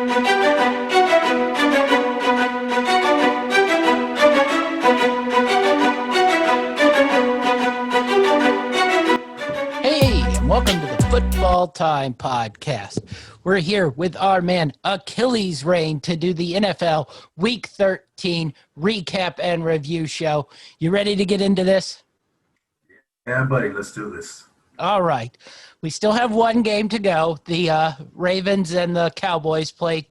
Hey, and welcome to the Football Time Podcast. We're here with our man Achilles Rain to do the NFL Week 13 recap and review show. You ready to get into this? Yeah, buddy, let's do this. All right. We still have one game to go. The Ravens and the Cowboys play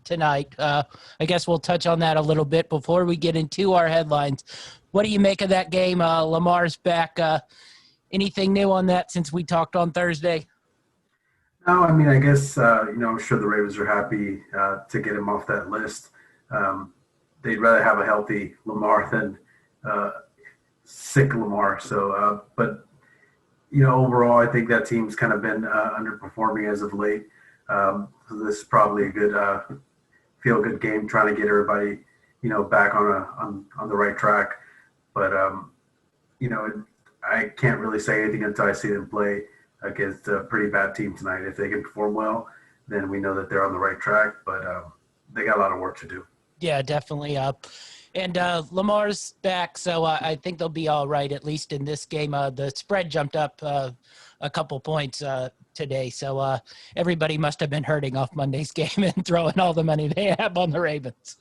tonight. I guess we'll touch on that a little bit before we get into our headlines. What do you make of that game? Lamar's back. Anything new on that since we talked on Thursday? No, I mean, I guess, I'm sure the Ravens are happy to get him off that list. They'd rather have a healthy Lamar than sick Lamar. So, but, overall, I think that team's kind of been underperforming as of late. So this is probably a good feel-good game, trying to get everybody, back on the right track. But, I can't really say anything until I see them play against a pretty bad team tonight. If they can perform well, then we know that they're on the right track. But they got a lot of work to do. Yeah, definitely up. And Lamar's back, so I think they'll be all right, at least in this game. The spread jumped up a couple points today, so everybody must have been hurting off Monday's game and throwing all the money they have on the Ravens.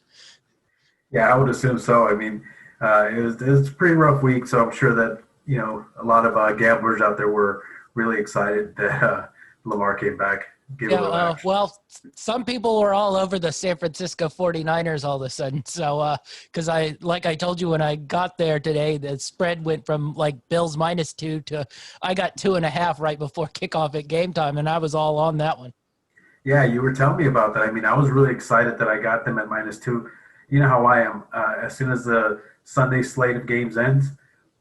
Yeah, I would assume so. I mean, it was a pretty rough week, so I'm sure that, a lot of gamblers out there were really excited that Lamar came back. Well, some people were all over the San Francisco 49ers all of a sudden. So, because I told you when I got there today, the spread went from like Bills -2 to I got 2.5 right before kickoff at game time, and I was all on that one. Yeah, you were telling me about that. I mean, I was really excited that I got them at -2. You know how I am. As soon as the Sunday slate of games ends,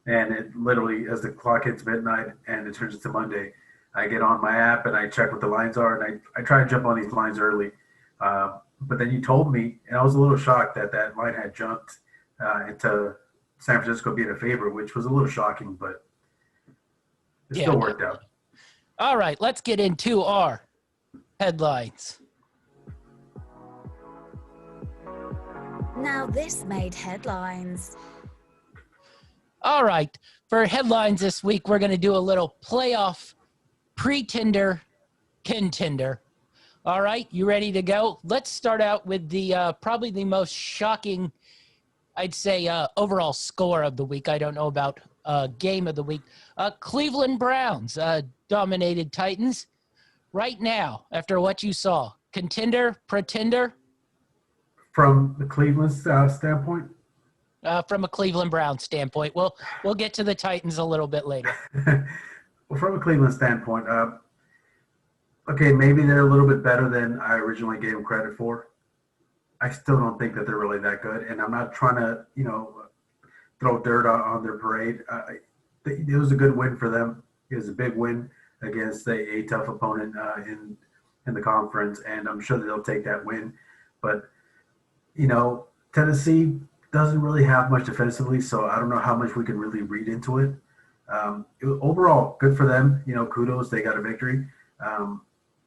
and it literally, as the clock hits midnight and it turns into Monday, I get on my app and I check what the lines are, and I try to jump on these lines early. But then you told me, and I was a little shocked that line had jumped into San Francisco being a favorite, which was a little shocking, but it still worked out. All right, let's get into our headlines. Now this made headlines. All right, for headlines this week, we're going to do a little playoff pretender contender. All right, you ready to go? Let's start out with the probably the most shocking, I'd say, overall score of the week. I don't know about game of the week. Cleveland Browns dominated Titans. Right now, after what you saw, contender, pretender? From the Cleveland standpoint? From a Cleveland Browns standpoint. We'll get to the Titans a little bit later. Well, from a Cleveland standpoint, okay, maybe they're a little bit better than I originally gave them credit for. I still don't think that they're really that good, and I'm not trying to, throw dirt on their parade. It was a good win for them. It was a big win against a tough opponent in the conference, and I'm sure that they'll take that win. But, Tennessee doesn't really have much defensively, so I don't know how much we can really read into it. Overall, good for them. Kudos. They got a victory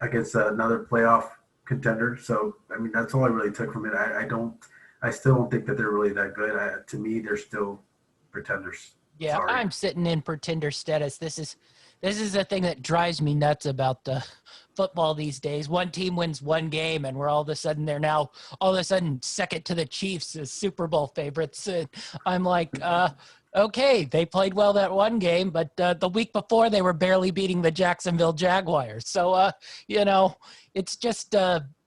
against another playoff contender. So, I mean, that's all I really took from it. I still don't think that they're really that good. To me, they're still pretenders. Yeah, Sorry. I'm sitting in pretender status. This is the thing that drives me nuts about the football these days. One team wins one game, and they're now all of a sudden second to the Chiefs as Super Bowl favorites. And I'm like, okay, they played well that one game, but the week before they were barely beating the Jacksonville Jaguars. So, it's just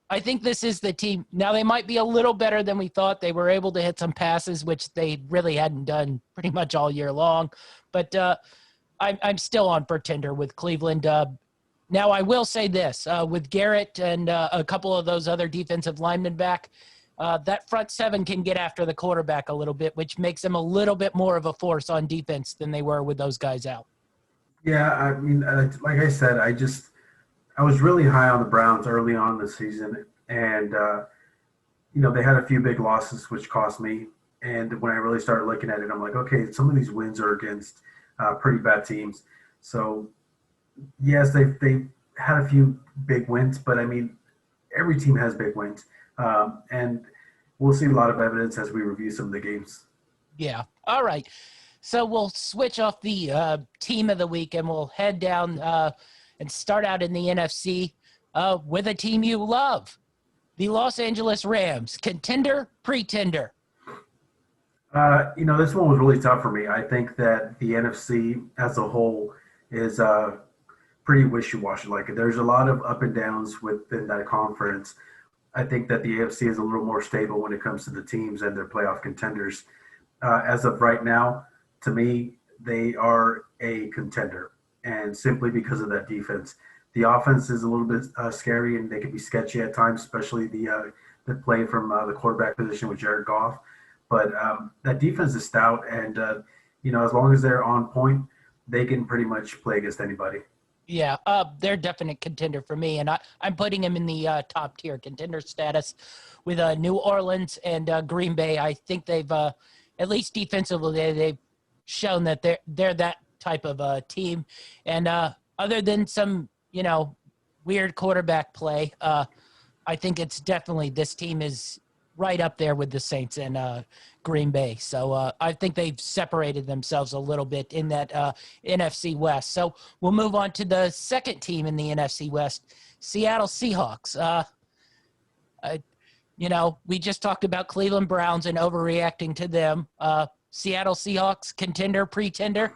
I think this is the team. Now, they might be a little better than we thought. They were able to hit some passes, which they really hadn't done pretty much all year long. But I'm still on pretender with Cleveland. Now, I will say this. With Garrett and a couple of those other defensive linemen back, that front seven can get after the quarterback a little bit, which makes them a little bit more of a force on defense than they were with those guys out. Yeah, I mean, like I said, I was really high on the Browns early on in the season, and they had a few big losses, which cost me. And when I really started looking at it, I'm like, okay, some of these wins are against pretty bad teams. So, yes, they had a few big wins, but I mean, every team has big wins. And we'll see a lot of evidence as we review some of the games. Yeah. All right. So we'll switch off the team of the week and we'll head down and start out in the NFC with a team you love, the Los Angeles Rams. Contender, pretender? This one was really tough for me. I think that the NFC as a whole is pretty wishy-washy. Like there's a lot of up and downs within that conference. I think that the AFC is a little more stable when it comes to the teams and their playoff contenders. As of right now, to me, they are a contender, and simply because of that defense. The offense is a little bit scary, and they can be sketchy at times, especially the play from the quarterback position with Jared Goff. But that defense is stout, and as long as they're on point, they can pretty much play against anybody. Yeah, they're a definite contender for me, and I'm putting them in the top tier contender status with New Orleans and Green Bay. I think they've, at least defensively, they've shown that they're that type of team. And other than some, weird quarterback play, I think it's definitely this team is right up there with the Saints and Green Bay. So I think they've separated themselves a little bit in that NFC West. So we'll move on to the second team in the NFC West, Seattle Seahawks. We just talked about Cleveland Browns and overreacting to them. Seattle Seahawks, contender, pretender?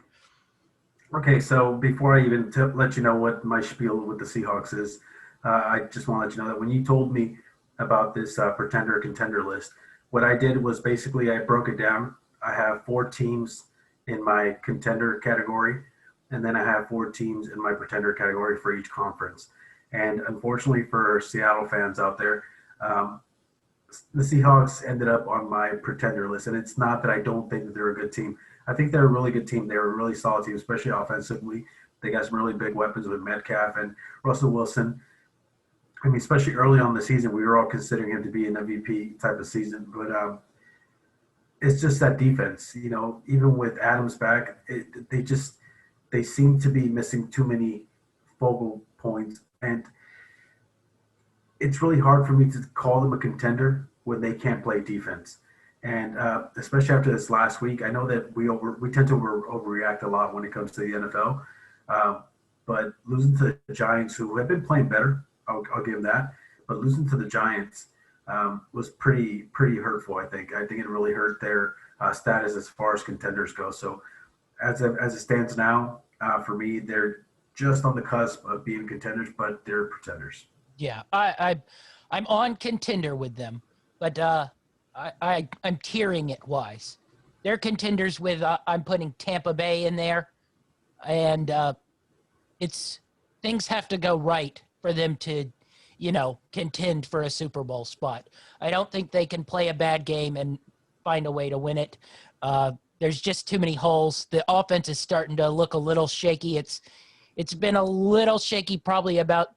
Okay, so before I even let you know what my spiel with the Seahawks is, I just want to let you know that when you told me about this pretender contender list, what I did was basically I broke it down. I have 4 teams in my contender category, and then I have 4 teams in my pretender category for each conference. And unfortunately for Seattle fans out there, the Seahawks ended up on my pretender list. And it's not that I don't think that they're a good team. I think they're a really good team. They're a really solid team, especially offensively. They got some really big weapons with Metcalf and Russell Wilson. I mean, especially early on in the season, we were all considering him to be an MVP type of season. But it's just that defense. Even with Adams back, they seem to be missing too many focal points. And it's really hard for me to call them a contender when they can't play defense. And especially after this last week, I know that we tend to overreact a lot when it comes to the NFL. But losing to the Giants, who have been playing better, I'll give them that. But losing to the Giants was pretty hurtful, I think. I think it really hurt their status as far as contenders go. So as it stands now, for me, they're just on the cusp of being contenders, but they're pretenders. Yeah, I'm on contender with them, but I'm tiering it wise. They're contenders with I'm putting Tampa Bay in there, and it's things have to go right for them to, contend for a Super Bowl spot. I don't think they can play a bad game and find a way to win it. There's just too many holes. The offense is starting to look a little shaky. It's been a little shaky probably about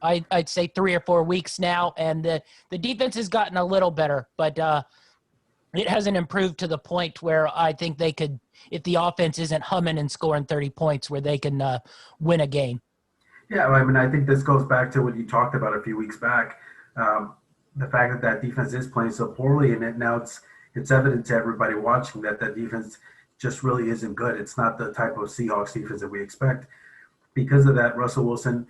I'd say 3 or 4 weeks now, and the defense has gotten a little better, but it hasn't improved to the point where I think they could, if the offense isn't humming and scoring 30 points, where they can win a game. Yeah, I mean, I think this goes back to what you talked about a few weeks back. The fact that defense is playing so poorly, and now it's evident to everybody watching that defense just really isn't good. It's not the type of Seahawks defense that we expect. Because of that, Russell Wilson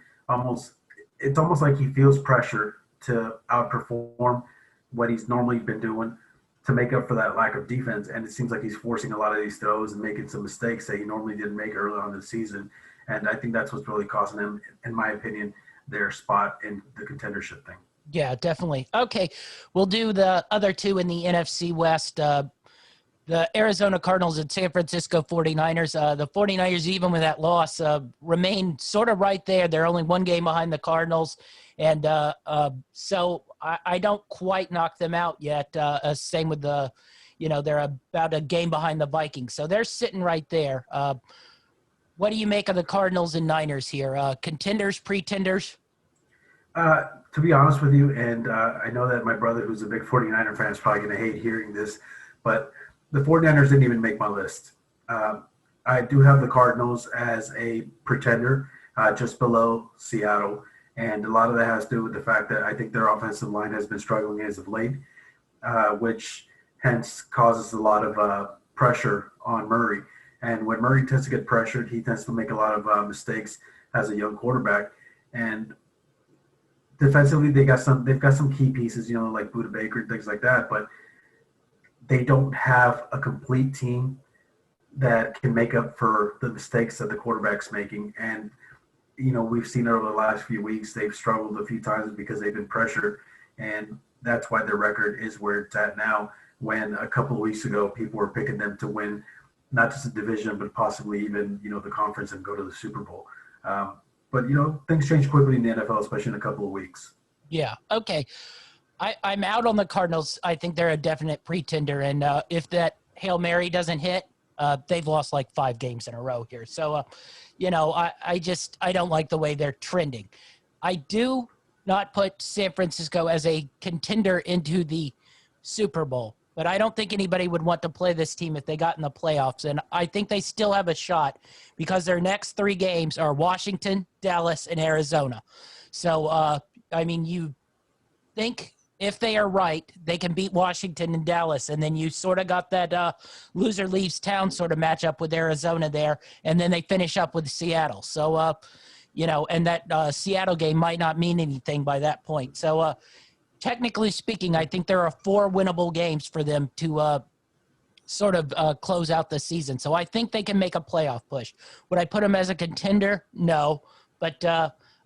it's almost like he feels pressure to outperform what he's normally been doing to make up for that lack of defense. And it seems like he's forcing a lot of these throws and making some mistakes that he normally didn't make early on in the season. And I think that's what's really costing them, in my opinion, their spot in the contendership thing. Yeah, definitely. Okay, we'll do the other two in the NFC West. The Arizona Cardinals and San Francisco 49ers. The 49ers, even with that loss, remain sort of right there. They're only 1 game behind the Cardinals. And so I don't quite knock them out yet. Same with they're about a game behind the Vikings. So they're sitting right there. What do you make of the Cardinals and Niners here? Contenders, pretenders? To be honest with you, and I know that my brother, who's a big 49er fan, is probably going to hate hearing this, but the 49ers didn't even make my list. I do have the Cardinals as a pretender, just below Seattle. And a lot of that has to do with the fact that I think their offensive line has been struggling as of late, which hence causes a lot of pressure on Murray. And when Murray tends to get pressured, he tends to make a lot of mistakes as a young quarterback. And defensively, they've got some key pieces, like Buda Baker and things like that, but they don't have a complete team that can make up for the mistakes that the quarterback's making. And we've seen over the last few weeks, they've struggled a few times because they've been pressured. And that's why their record is where it's at now, when a couple of weeks ago, people were picking them to win not just a division, but possibly even, the conference and go to the Super Bowl. But, things change quickly in the NFL, especially in a couple of weeks. Yeah. Okay. I'm out on the Cardinals. I think they're a definite pretender. And if that Hail Mary doesn't hit, they've lost like 5 games in a row here. So, I don't like the way they're trending. I do not put San Francisco as a contender into the Super Bowl, but I don't think anybody would want to play this team if they got in the playoffs. And I think they still have a shot because their next 3 games are Washington, Dallas, and Arizona. So, you think if they are right, they can beat Washington and Dallas. And then you sort of got that loser leaves town sort of matchup with Arizona there. And then they finish up with Seattle. So, and that Seattle game might not mean anything by that point. So, technically speaking, I think there are 4 winnable games for them to sort of close out the season. So I think they can make a playoff push. Would I put them as a contender? No. But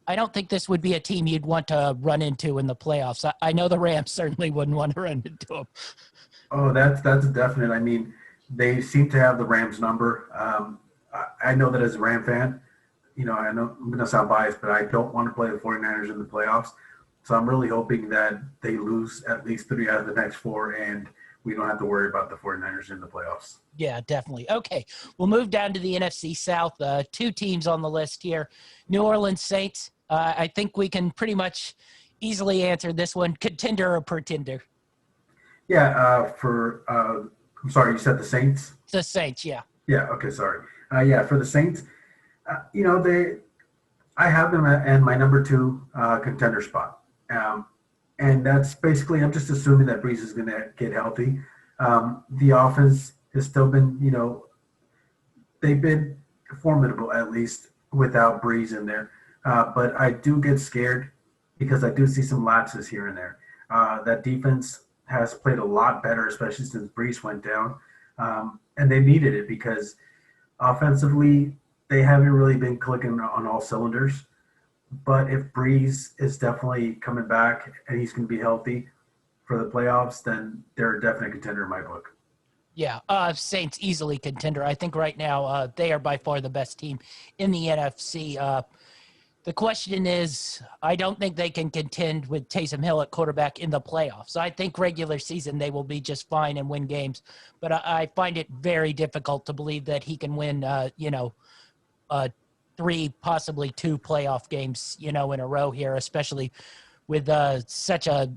I don't think this would be a team you'd want to run into in the playoffs. I know the Rams certainly wouldn't want to run into them. Oh, that's a definite. I mean, they seem to have the Rams number. I know that as a Ram fan, I know I'm going to sound biased, but I don't want to play the 49ers in the playoffs. So I'm really hoping that they lose at least 3 out of the next 4, and we don't have to worry about the 49ers in the playoffs. Yeah, definitely. Okay, we'll move down to the NFC South. 2 teams on the list here. New Orleans Saints. I think we can pretty much easily answer this one. Contender or pretender? Yeah, I'm sorry, you said the Saints? The Saints, yeah. Yeah, okay, sorry. For the Saints, I have them in my number 2 contender spot. And that's basically, I'm just assuming that Breeze is going to get healthy. The offense has still been, they've been formidable at least without Breeze in there. But I do get scared because I do see some lapses here and there. That defense has played a lot better, especially since Breeze went down. And they needed it because offensively, they haven't really been clicking on all cylinders. But if Breeze is definitely coming back and he's going to be healthy for the playoffs, then they're a definite contender in my book. Yeah, Saints easily contender. I think right now they are by far the best team in the NFC. The question is, I don't think they can contend with Taysom Hill at quarterback in the playoffs. I think regular season they will be just fine and win games. But I find it very difficult to believe that he can win, 3, possibly 2 playoff games, in a row here, especially with such a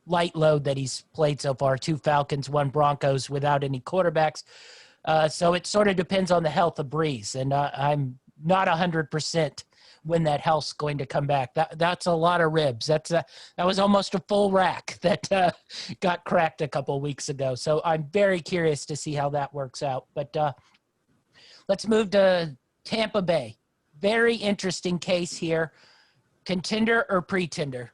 light load that he's played so far. 2 Falcons, 1 Broncos without any quarterbacks. So it sort of depends on the health of Breeze. And I'm not 100% when that health's going to come back. That's a lot of ribs. That was almost a full rack that got cracked a couple weeks ago. So I'm very curious to see how that works out. But let's move to Tampa Bay. Very interesting case here. Contender or pretender?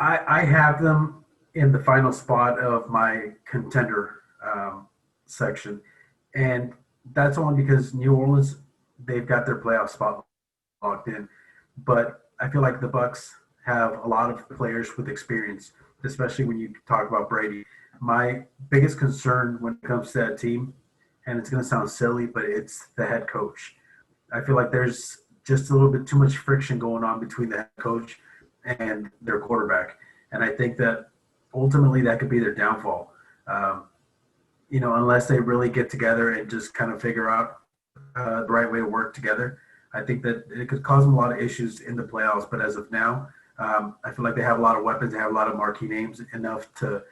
I have them in the final spot of my contender section. And that's only because New Orleans, they've got their playoff spot locked in. But I feel like the Bucs have a lot of players with experience, especially when you talk about Brady. My biggest concern when it comes to that team, and it's going to sound silly, but it's the head coach. I feel like there's just a little bit too much friction going on between the head coach and their quarterback. And I think that ultimately that could be their downfall. Unless they really get together and just kind of figure out the right way to work together, I think that it could cause them a lot of issues in the playoffs. But as of now, I feel like they have a lot of weapons. They have a lot of marquee names, enough to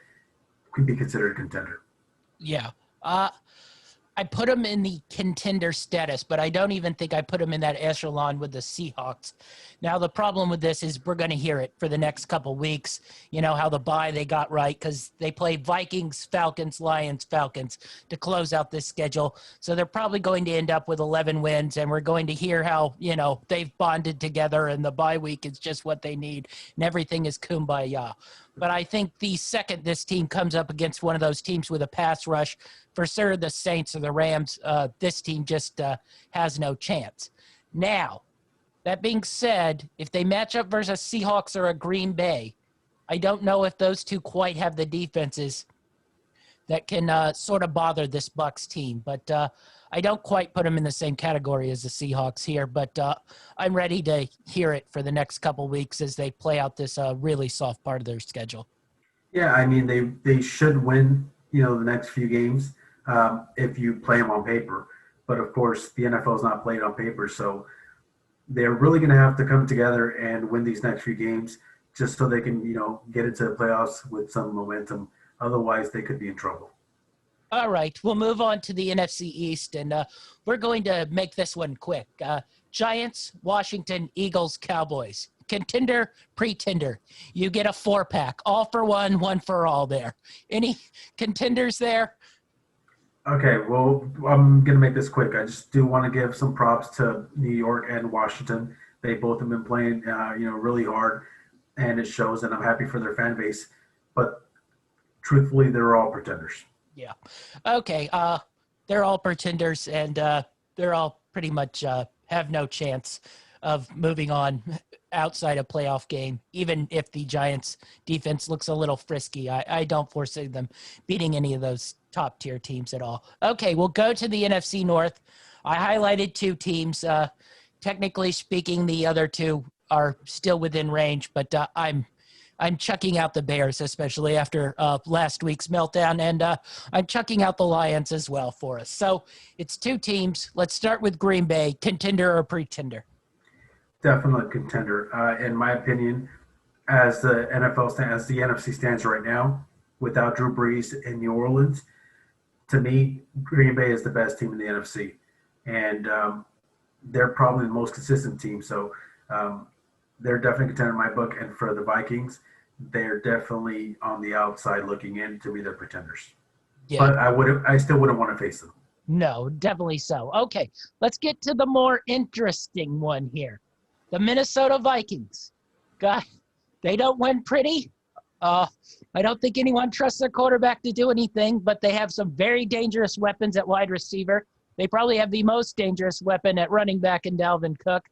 be considered a contender. Yeah. I put them in the contender status, but I don't even think I put them in that echelon with the Seahawks. Now, the problem with this is we're going to hear it for the next couple weeks. You know, how the bye they got right because they play Vikings, Falcons, Lions, Falcons to close out this schedule. So they're probably going to end up with 11 wins, and we're going to hear how, you know, they've bonded together and the bye week is just what they need and everything is kumbaya. But I think the second this team comes up against one of those teams with a pass rush, for sure the Saints or the Rams, this team just has no chance. Now, that being said, if they match up versus Seahawks or a Green Bay, I don't know if those two quite have the defenses that can sort of bother this Bucks team. But I don't quite put them in the same category as the Seahawks here. But I'm ready to hear it for the next couple weeks as they play out this really soft part of their schedule. Yeah, I mean, they should win, you know, the next few games if you play them on paper. But, of course, the NFL is not played on paper. So they're really going to have to come together and win these next few games just so they can, you know, get into the playoffs with some momentum. Otherwise, they could be in trouble. All right, we'll move on to the NFC East, and we're going to make this one quick. Giants, Washington, Eagles, Cowboys. Contender, pretender. You get a 4-pack. All for one, one for all there. Any contenders there? Okay, well, I'm going to make this quick. I just do want to give some props to New York and Washington. They both have been playing, you know, really hard, and it shows, and I'm happy for their fan base. But truthfully, they're all pretenders. Yeah. Okay, they're all pretenders, and they're all pretty much have no chance of moving on outside a playoff game, even if the Giants' defense looks a little frisky. I don't foresee them beating any of those top-tier teams at all. Okay, we'll go to the NFC North. I highlighted two teams. Technically speaking, the other two are still within range, but I'm chucking out the Bears, especially after last week's meltdown, and I'm chucking out the Lions as well for us. So it's two teams. Let's start with Green Bay, contender or pretender? Definitely contender. In my opinion, as the as the NFC stands right now, without Drew Brees in New Orleans, to me, Green Bay is the best team in the NFC, and they're probably the most consistent team. So they're definitely contender in my book. And for the Vikings, they're definitely on the outside looking in. To me, they're pretenders. Yeah. But I still wouldn't want to face them. No, definitely so. Okay, let's get to the more interesting one here. The Minnesota Vikings. God, they don't win pretty. I don't think anyone trusts their quarterback to do anything, but they have some very dangerous weapons at wide receiver. They probably have the most dangerous weapon at running back in Dalvin Cook.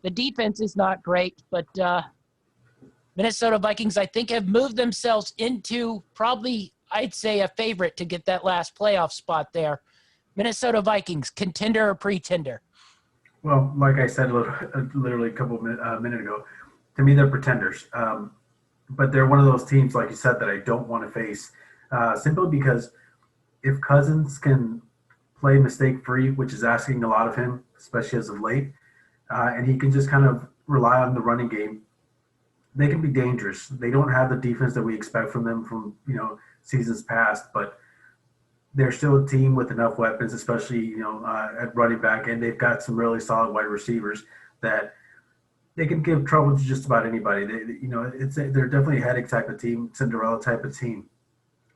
The defense is not great, but Minnesota Vikings, I think, have moved themselves into probably, I'd say, a favorite to get that last playoff spot there. Minnesota Vikings, contender or pretender? Well, like I said literally a couple of minutes ago, to me, they're pretenders. But they're one of those teams, like you said, that I don't want to face simply because if Cousins can play mistake-free, which is asking a lot of him, especially as of late, and he can just kind of rely on the running game, they can be dangerous. They don't have the defense that we expect from them from, you know, seasons past, but they're still a team with enough weapons, especially, you know, at running back, and they've got some really solid wide receivers that they can give trouble to just about anybody. They're definitely a headache type of team, Cinderella type of team.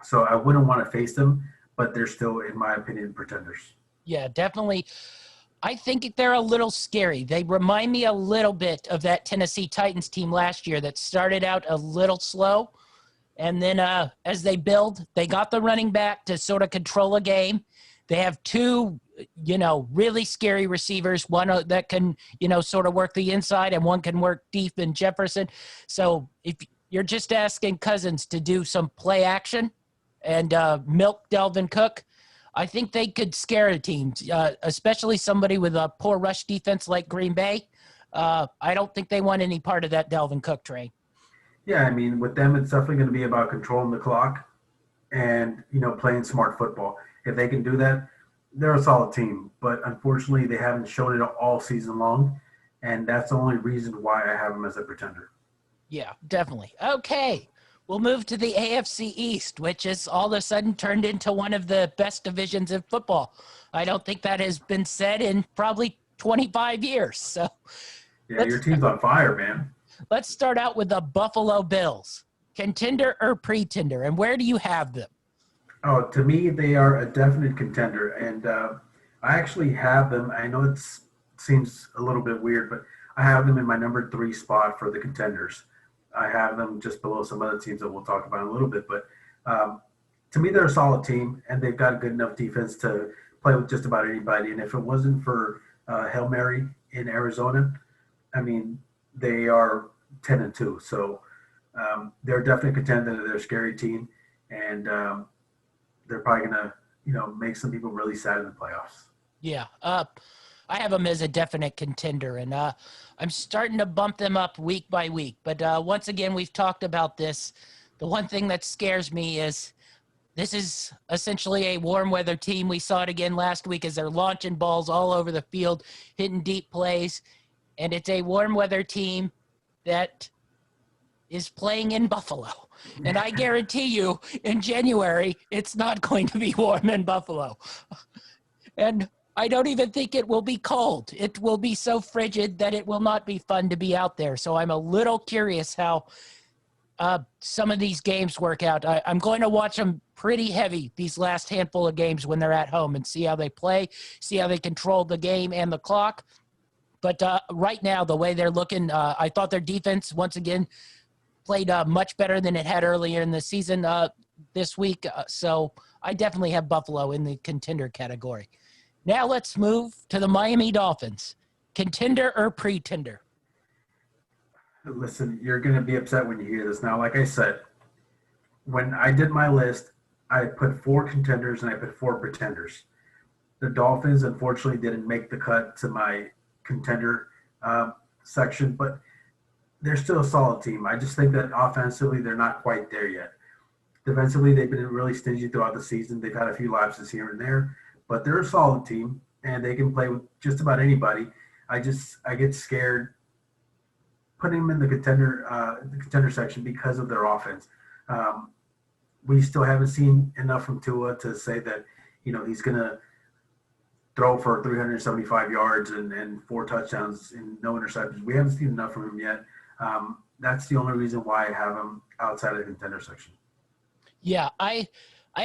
So I wouldn't want to face them, but they're still, in my opinion, pretenders. Yeah, definitely. I think they're a little scary. They remind me a little bit of that Tennessee Titans team last year that started out a little slow. And then as they build, they got the running back to sort of control a game. They have two, you know, really scary receivers, one that can, you know, sort of work the inside and one can work deep in Jefferson. So if you're just asking Cousins to do some play action and milk Dalvin Cook, I think they could scare a team, especially somebody with a poor rush defense like Green Bay. I don't think they want any part of that Dalvin Cook train. Yeah, I mean, with them, it's definitely going to be about controlling the clock and, you know, playing smart football. If they can do that, they're a solid team. But unfortunately, they haven't shown it all season long, and that's the only reason why I have them as a pretender. Yeah, definitely. Okay, We'll move to the AFC East, which has all of a sudden turned into one of the best divisions in football. I don't think that has been said in probably 25 years. So Yeah, let's your team's on fire, man. let's start out with the Buffalo Bills. Contender or pretender, and where do you have them? Oh, to me, they are a definite contender, and I actually have them. I know it seems a little bit weird, but I have them in my number 3 spot for the contenders. I have them just below some other teams that we'll talk about in a little bit, but to me, they're a solid team, and they've got a good enough defense to play with just about anybody. And if it wasn't for Hail Mary in Arizona, I mean, they are 10-2, so they're definitely a contender. They're a scary team, and they're probably gonna, make some people really sad in the playoffs. Yeah, I have them as a definite contender, and I'm starting to bump them up week by week. But once again, we've talked about this. The one thing that scares me is this is essentially a warm weather team. We saw it again last week as they're launching balls all over the field, hitting deep plays, and it's a warm weather team that is playing in Buffalo. And I guarantee you, in January, it's not going to be warm in Buffalo. And I don't even think it will be cold. It will be so frigid that it will not be fun to be out there. So I'm a little curious how some of these games work out. I'm going to watch them pretty heavy these last handful of games when they're at home and see how they play, see how they control the game and the clock. But right now, the way they're looking, I thought their defense, once again, played much better than it had earlier in the season this week. So I definitely have Buffalo in the contender category. Now let's move to the Miami Dolphins. Contender or pretender? Listen, you're going to be upset when you hear this. Now, like I said, when I did my list, I put 4 contenders and I put 4 pretenders. The Dolphins, unfortunately, didn't make the cut to my contender section, but they're still a solid team. I just think that offensively, they're not quite there yet. Defensively, they've been really stingy throughout the season. They've had a few lapses here and there, but they're a solid team, and they can play with just about anybody. I get scared putting them in the contender section because of their offense. We still haven't seen enough from Tua to say that, he's going to throw for 375 yards and 4 touchdowns and no interceptions. We haven't seen enough from him yet. That's the only reason why I have him outside of the contender section. Yeah, I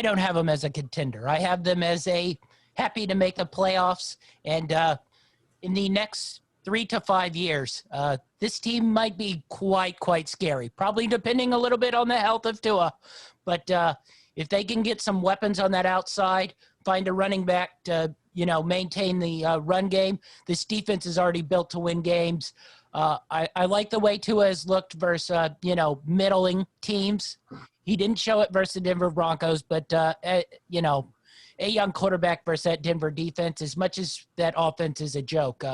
don't have them as a contender. I have them as a happy to make the playoffs. And in the next 3 to 5 years, this team might be quite scary, probably depending a little bit on the health of Tua. But if they can get some weapons on that outside, find a running back to, maintain the run game, this defense is already built to win games. I like the way Tua has looked versus, middling teams. He didn't show it versus the Denver Broncos, but, a young quarterback versus that Denver defense, as much as that offense is a joke,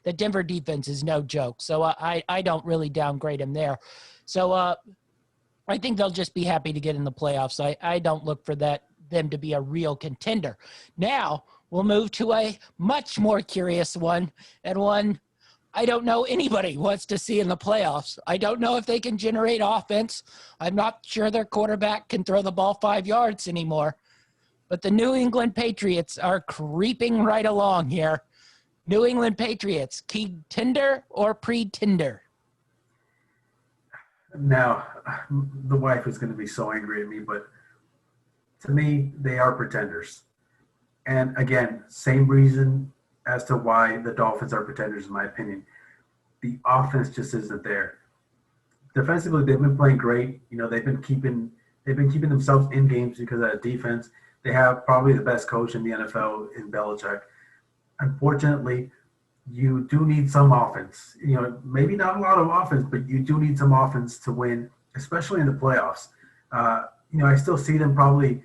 the Denver defense is no joke. So I don't really downgrade him there. So I think they'll just be happy to get in the playoffs. I don't look for them to be a real contender. Now we'll move to a much more curious one, and one I don't know anybody wants to see in the playoffs. I don't know if they can generate offense. I'm not sure their quarterback can throw the ball 5 yards anymore. But the New England Patriots are creeping right along here. New England Patriots, contender or pretender? Now, the wife is going to be so angry at me, but to me, they are pretenders. And again, same reason as to why the Dolphins are pretenders, in my opinion. The offense just isn't there. Defensively, they've been playing great. They've been keeping themselves in games because of that defense. They have probably the best coach in the NFL in Belichick. Unfortunately, you do need some offense. Maybe not a lot of offense, but you do need some offense to win, especially in the playoffs. I still see them probably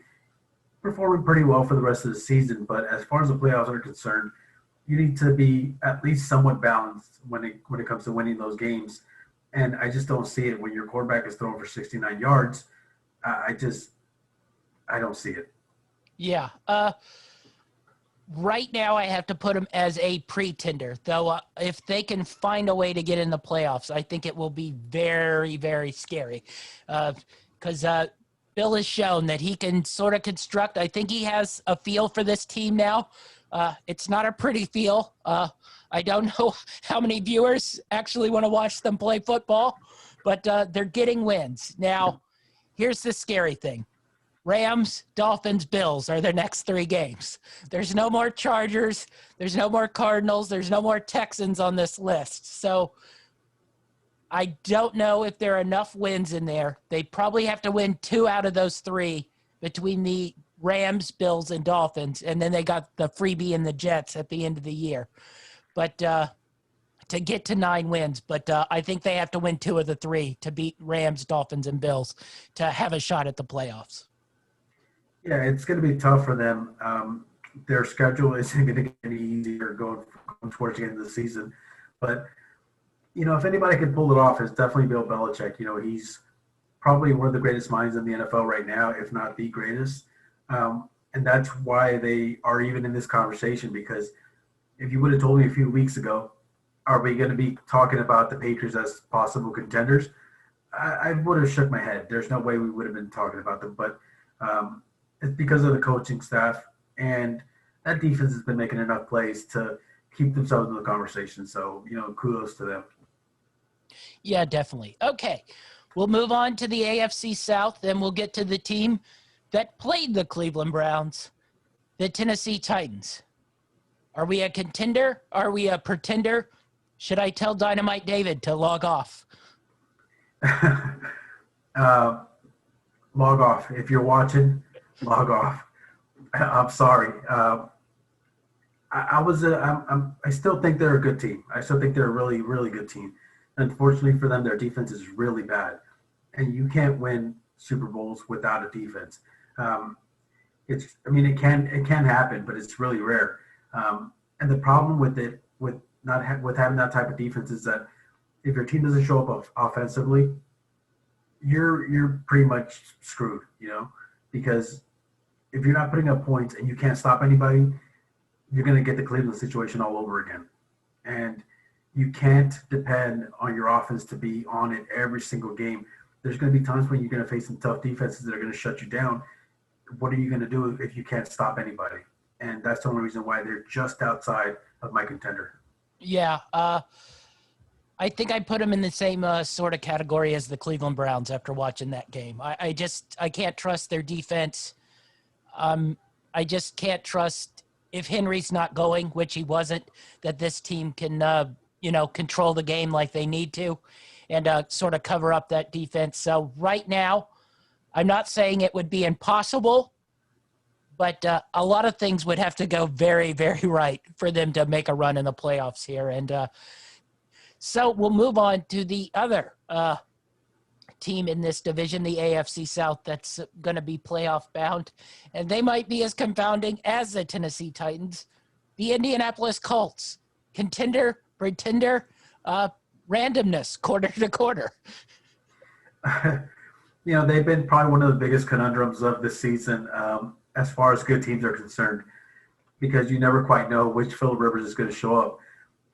performing pretty well for the rest of the season, but as far as the playoffs are concerned, you need to be at least somewhat balanced when it comes to winning those games. And I just don't see it when your quarterback is throwing for 69 yards. I don't see it. Yeah. Right now, I have to put them as a pretender, though. If they can find a way to get in the playoffs, I think it will be very, very scary. because Bill has shown that he can sort of construct. I think he has a feel for this team now. It's not a pretty feel. I don't know how many viewers actually want to watch them play football, but they're getting wins. Now, here's the scary thing. Rams, Dolphins, Bills are their next 3 games. There's no more Chargers. There's no more Cardinals. There's no more Texans on this list. So I don't know if there are enough wins in there. They probably have to win 2 out of those 3 between the Rams, Bills, and Dolphins. And then they got the freebie and the Jets at the end of the year. But to get to 9 wins. But I think they have to win 2 of the 3 to beat Rams, Dolphins, and Bills to have a shot at the playoffs. Yeah, it's going to be tough for them. Their schedule isn't going to get any easier going towards the end of the season. But, if anybody could pull it off, it's definitely Bill Belichick. He's probably one of the greatest minds in the NFL right now, if not the greatest. And that's why they are even in this conversation, because if you would have told me a few weeks ago, are we going to be talking about the Patriots as possible contenders, I would have shook my head. There's no way we would have been talking about them. But it's because of the coaching staff, and that defense has been making enough plays to keep themselves in the conversation. So, kudos to them. Yeah, definitely. Okay, we'll move on to the AFC South, then we'll get to the team that played the Cleveland Browns, the Tennessee Titans. Are we a contender? Are we a pretender? Should I tell Dynamite David to log off? Log off. If you're watching, log off. I'm sorry. I still think they're a good team. I still think they're a really, really good team. Unfortunately for them, their defense is really bad, and you can't win Super Bowls without a defense. It can happen, but it's really rare. And the problem with having that type of defense is that if your team doesn't show up offensively, you're pretty much screwed, because if you're not putting up points and you can't stop anybody, you're going to get the Cleveland situation all over again. And you can't depend on your offense to be on it every single game. There's going to be times when you're going to face some tough defenses that are going to shut you down. What are you going to do if you can't stop anybody? And that's the only reason why they're just outside of my contender. Yeah, I think I put them in the same sort of category as the Cleveland Browns after watching that game. I can't trust their defense. I just can't trust, if Henry's not going, which he wasn't, that this team can, control the game like they need to and sort of cover up that defense. So right now, I'm not saying it would be impossible, but a lot of things would have to go very, very right for them to make a run in the playoffs here. And so we'll move on to the other team in this division, the AFC South, that's going to be playoff bound. And they might be as confounding as the Tennessee Titans, the Indianapolis Colts. Contender, pretender, randomness, quarter to quarter. They've been probably one of the biggest conundrums of the season as far as good teams are concerned, because you never quite know which Phillip Rivers is going to show up.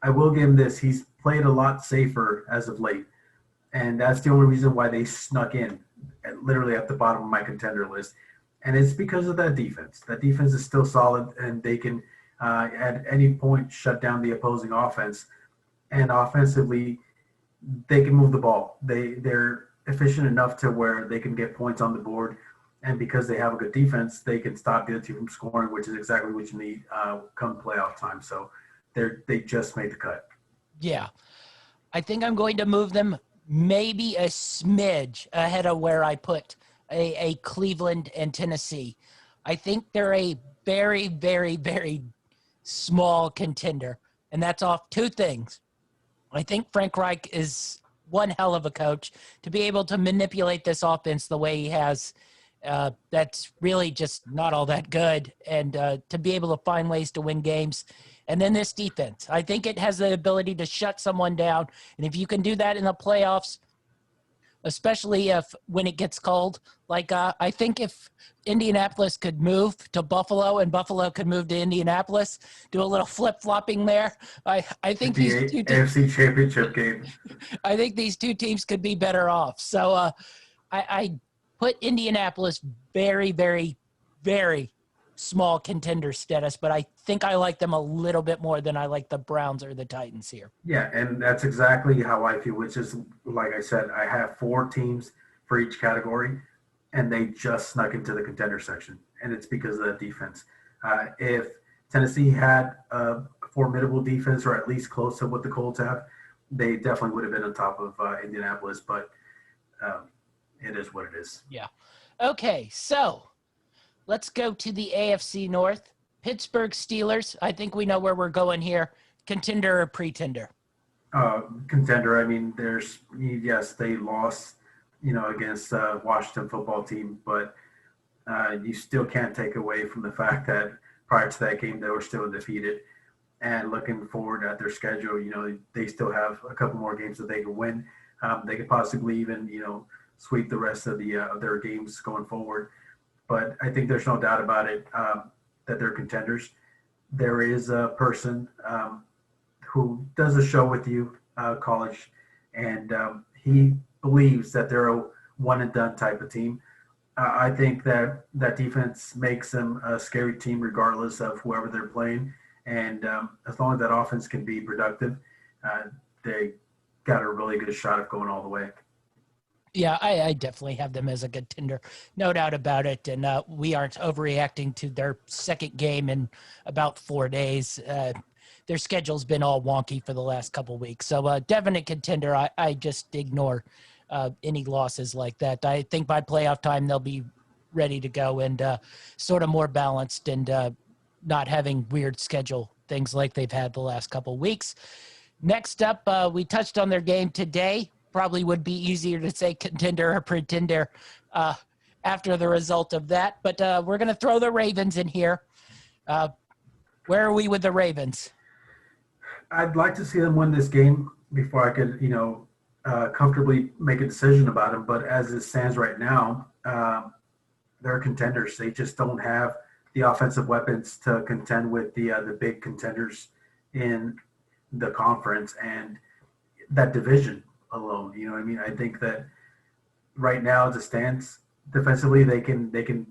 I will give him this. He's played a lot safer as of late, and that's the only reason why they snuck in literally at the bottom of my contender list. And it's because of that defense. That defense is still solid, and they can at any point shut down the opposing offense. And offensively, they can move the ball. They're efficient enough to where they can get points on the board. And because they have a good defense, they can stop the other team from scoring, which is exactly what you need come playoff time. So they just made the cut. Yeah. I think I'm going to move them maybe a smidge ahead of where I put a Cleveland and Tennessee. I think they're a very, very, very small contender, and that's off 2 things. I think Frank Reich is one hell of a coach to be able to manipulate this offense the way he has. That's really just not all that good, and to be able to find ways to win games. And then this defense, I think it has the ability to shut someone down. And if you can do that in the playoffs, especially when it gets cold, like I think if Indianapolis could move to Buffalo and Buffalo could move to Indianapolis, do a little flip-flopping there, I think The these two AFC Championship game. I think these 2 teams could be better off. So I put Indianapolis very, very, very small contender status, but I think I like them a little bit more than I like the Browns or the Titans here. Yeah, and that's exactly how I feel, which is, like I said, I have 4 teams for each category, and they just snuck into the contender section, and it's because of that defense. If Tennessee had a formidable defense, or at least close to what the Colts have, they definitely would have been on top of Indianapolis, but it is what it is. Yeah. Okay, so let's go to the AFC North. Pittsburgh Steelers. I think we know where we're going here. Contender or pretender? Contender. I mean, yes, they lost, against Washington football team, but you still can't take away from the fact that prior to that game, they were still undefeated. And looking forward at their schedule, they still have a couple more games that they can win. They could possibly even, sweep the rest of their games going forward. But I think there's no doubt about it that they're contenders. There is a person who does a show with you, college, and he believes that they're a one-and-done type of team. I think that defense makes them a scary team regardless of whoever they're playing. And as long as that offense can be productive, they got a really good shot of going all the way. Yeah, I definitely have them as a contender. No doubt about it. And we aren't overreacting to their second game in about 4 days. Their schedule's been all wonky for the last couple of weeks. So definite contender. I just ignore any losses like that. I think by playoff time, they'll be ready to go and sort of more balanced and not having weird schedule things like they've had the last couple of weeks. Next up, we touched on their game today. Probably would be easier to say contender or pretender after the result of that. But we're going to throw the Ravens in here. Where are we with the Ravens? I'd like to see them win this game before I could, comfortably make a decision about them. But as it stands right now, they're contenders. They just don't have the offensive weapons to contend with the big contenders in the conference and that division alone. You know what I mean? I think that right now, as it stands defensively, they can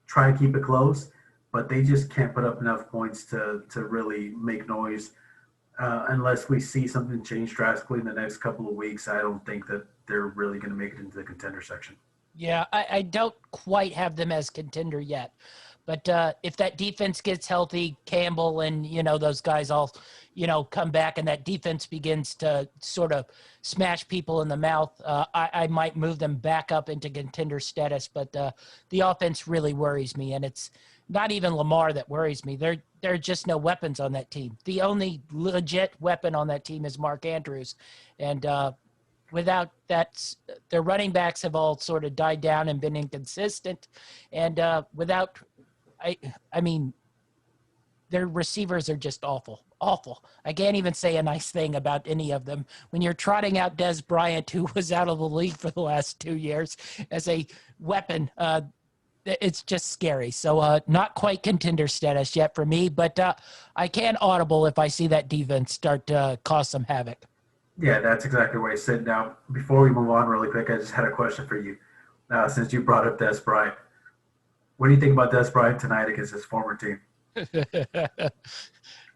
try to keep it close, but they just can't put up enough points to really make noise. Unless we see something change drastically in the next couple of weeks, I don't think that they're really going to make it into the contender section. Yeah, I don't quite have them as contender yet. But if that defense gets healthy, Campbell and, those guys all, come back and that defense begins to sort of smash people in the mouth, I might move them back up into contender status. But the offense really worries me. And it's not even Lamar that worries me. There are just no weapons on that team. The only legit weapon on that team is Mark Andrews. And without that, their running backs have all sort of died down and been inconsistent. And without – I mean, their receivers are just awful. I can't even say a nice thing about any of them. When you're trotting out Des Bryant, who was out of the league for the last 2 years, as a weapon, it's just scary. So not quite contender status yet for me, but I can audible if I see that defense start to cause some havoc. Yeah, that's exactly where I sit. Now, before we move on really quick, I just had a question for you. Since you brought up Des Bryant. What do you think about Des Bryant tonight against his former team?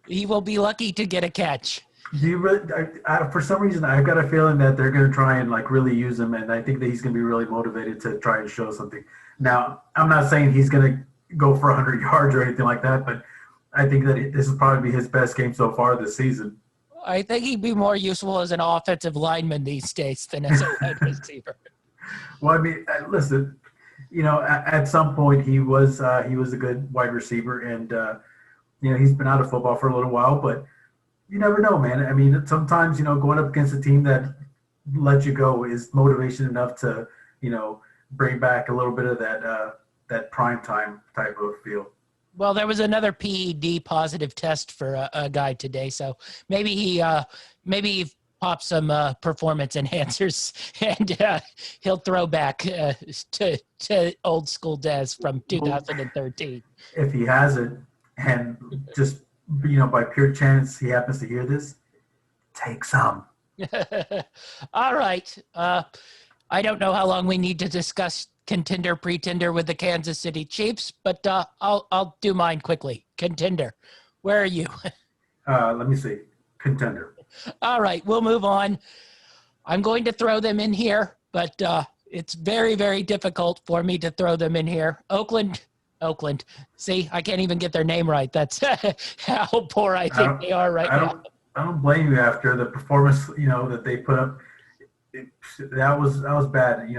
He will be lucky to get a catch. Do you really, for some reason, I've got a feeling that they're going to try and really use him, and I think that he's going to be really motivated to try and show something. Now, I'm not saying he's going to go for 100 yards or anything like that, but I think that this will probably be his best game so far this season. I think he'd be more useful as an offensive lineman these days than as a wide receiver. Well, I mean, listen. At some point he was a good wide receiver, and he's been out of football for a little while. But you never know, man. I mean, sometimes going up against a team that lets you go is motivation enough to bring back a little bit of that prime time type of feel. Well, there was another PED positive test for a guy today, so maybe he pop some performance enhancers, and he'll throw back to old school Des from 2013. If he has it, and just by pure chance he happens to hear this, take some. All right. I don't know how long we need to discuss contender, pretender with the Kansas City Chiefs, but I'll do mine quickly. Contender. Where are you? Let me see. Contender. All right, we'll move on. I'm going to throw them in here, but it's very, very difficult for me to throw them in here. Oakland. See, I can't even get their name right. That's how poor I think they are right now. I don't blame you after the performance, that they put up. That was bad.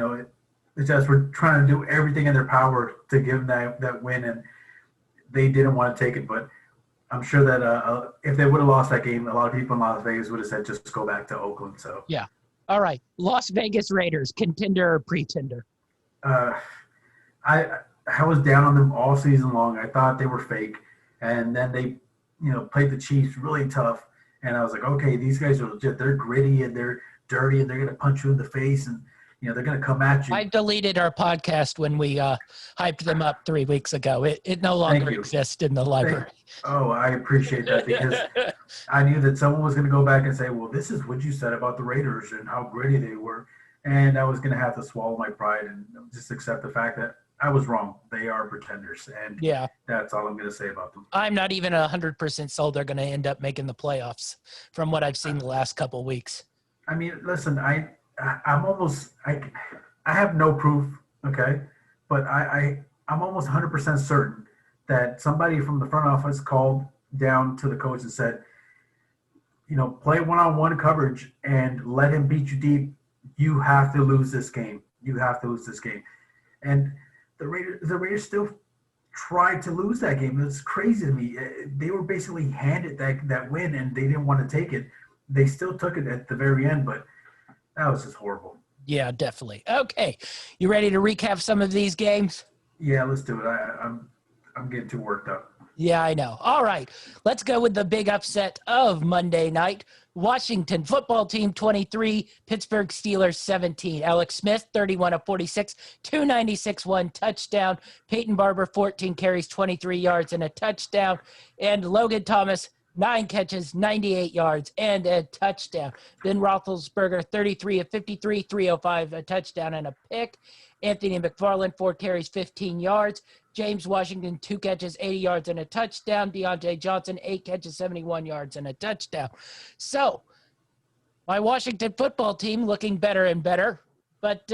It's just we're trying to do everything in their power to give them that win, and they didn't want to take it. But I'm sure that if they would have lost that game, a lot of people in Las Vegas would have said just go back to Oakland. So yeah. All right, Las Vegas Raiders, contender or pretender? I was down on them all season long. I thought they were fake, and then they, played the Chiefs really tough, and I was like, okay, these guys are legit. They're gritty and they're dirty, and they're gonna punch you in the face, and they're gonna come at you. I deleted our podcast when we hyped them up 3 weeks ago. It no longer exists in the library. I appreciate that, because I knew that someone was gonna go back and say, well, this is what you said about the Raiders and how gritty they were, and I was gonna have to swallow my pride and just accept the fact that I was wrong. They are pretenders, and yeah, that's all I'm going to say about them. I'm not even 100% sold they're going to end up making the playoffs from what I've seen the last couple of weeks. I mean, listen, I'm almost I have no proof, okay, but I'm almost 100% certain that somebody from the front office called down to the coach and said, play one-on-one coverage and let him beat you deep. You have to lose this game. You have to lose this game, and the Raiders still tried to lose that game. It's crazy to me. They were basically handed that win, and they didn't want to take it. They still took it at the very end, but that was just horrible. Yeah, definitely. Okay, you ready to recap some of these games? Yeah, let's do it. I'm getting too worked up. Yeah, I know. All right, let's go with the big upset of Monday night. Washington football team 23, Pittsburgh Steelers 17. Alex Smith 31 of 46, 296, 1 touchdown. Peyton Barber 14 carries, 23 yards and a touchdown. And Logan Thomas 9 catches, 98 yards and a touchdown. Ben Roethlisberger 33 of 53, 305, a touchdown and a pick. Anthony McFarland 4 carries, 15 yards. James Washington, 2 catches, 80 yards and a touchdown. Deontay Johnson, 8 catches, 71 yards and a touchdown. So, my Washington football team looking better and better. But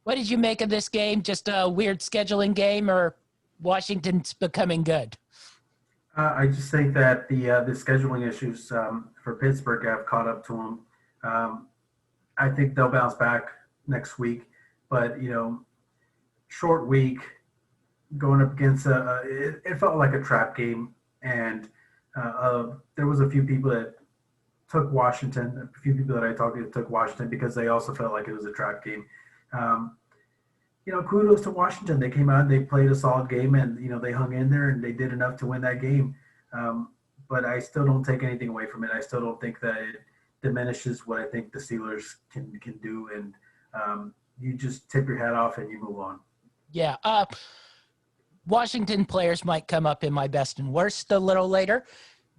what did you make of this game? Just a weird scheduling game, or Washington's becoming good? I just think that the scheduling issues for Pittsburgh have caught up to them. I think they'll bounce back next week. But, short week, going up against it felt like a trap game, and there was a few people that took Washington, a few people that I talked to took Washington because they also felt like it was a trap game. Kudos to Washington. They came out and they played a solid game, and they hung in there and they did enough to win that game. But I still don't take anything away from it. I still don't think that it diminishes what I think the Steelers can do, and you just tip your hat off and you move on. Yeah. Washington players might come up in my best and worst a little later,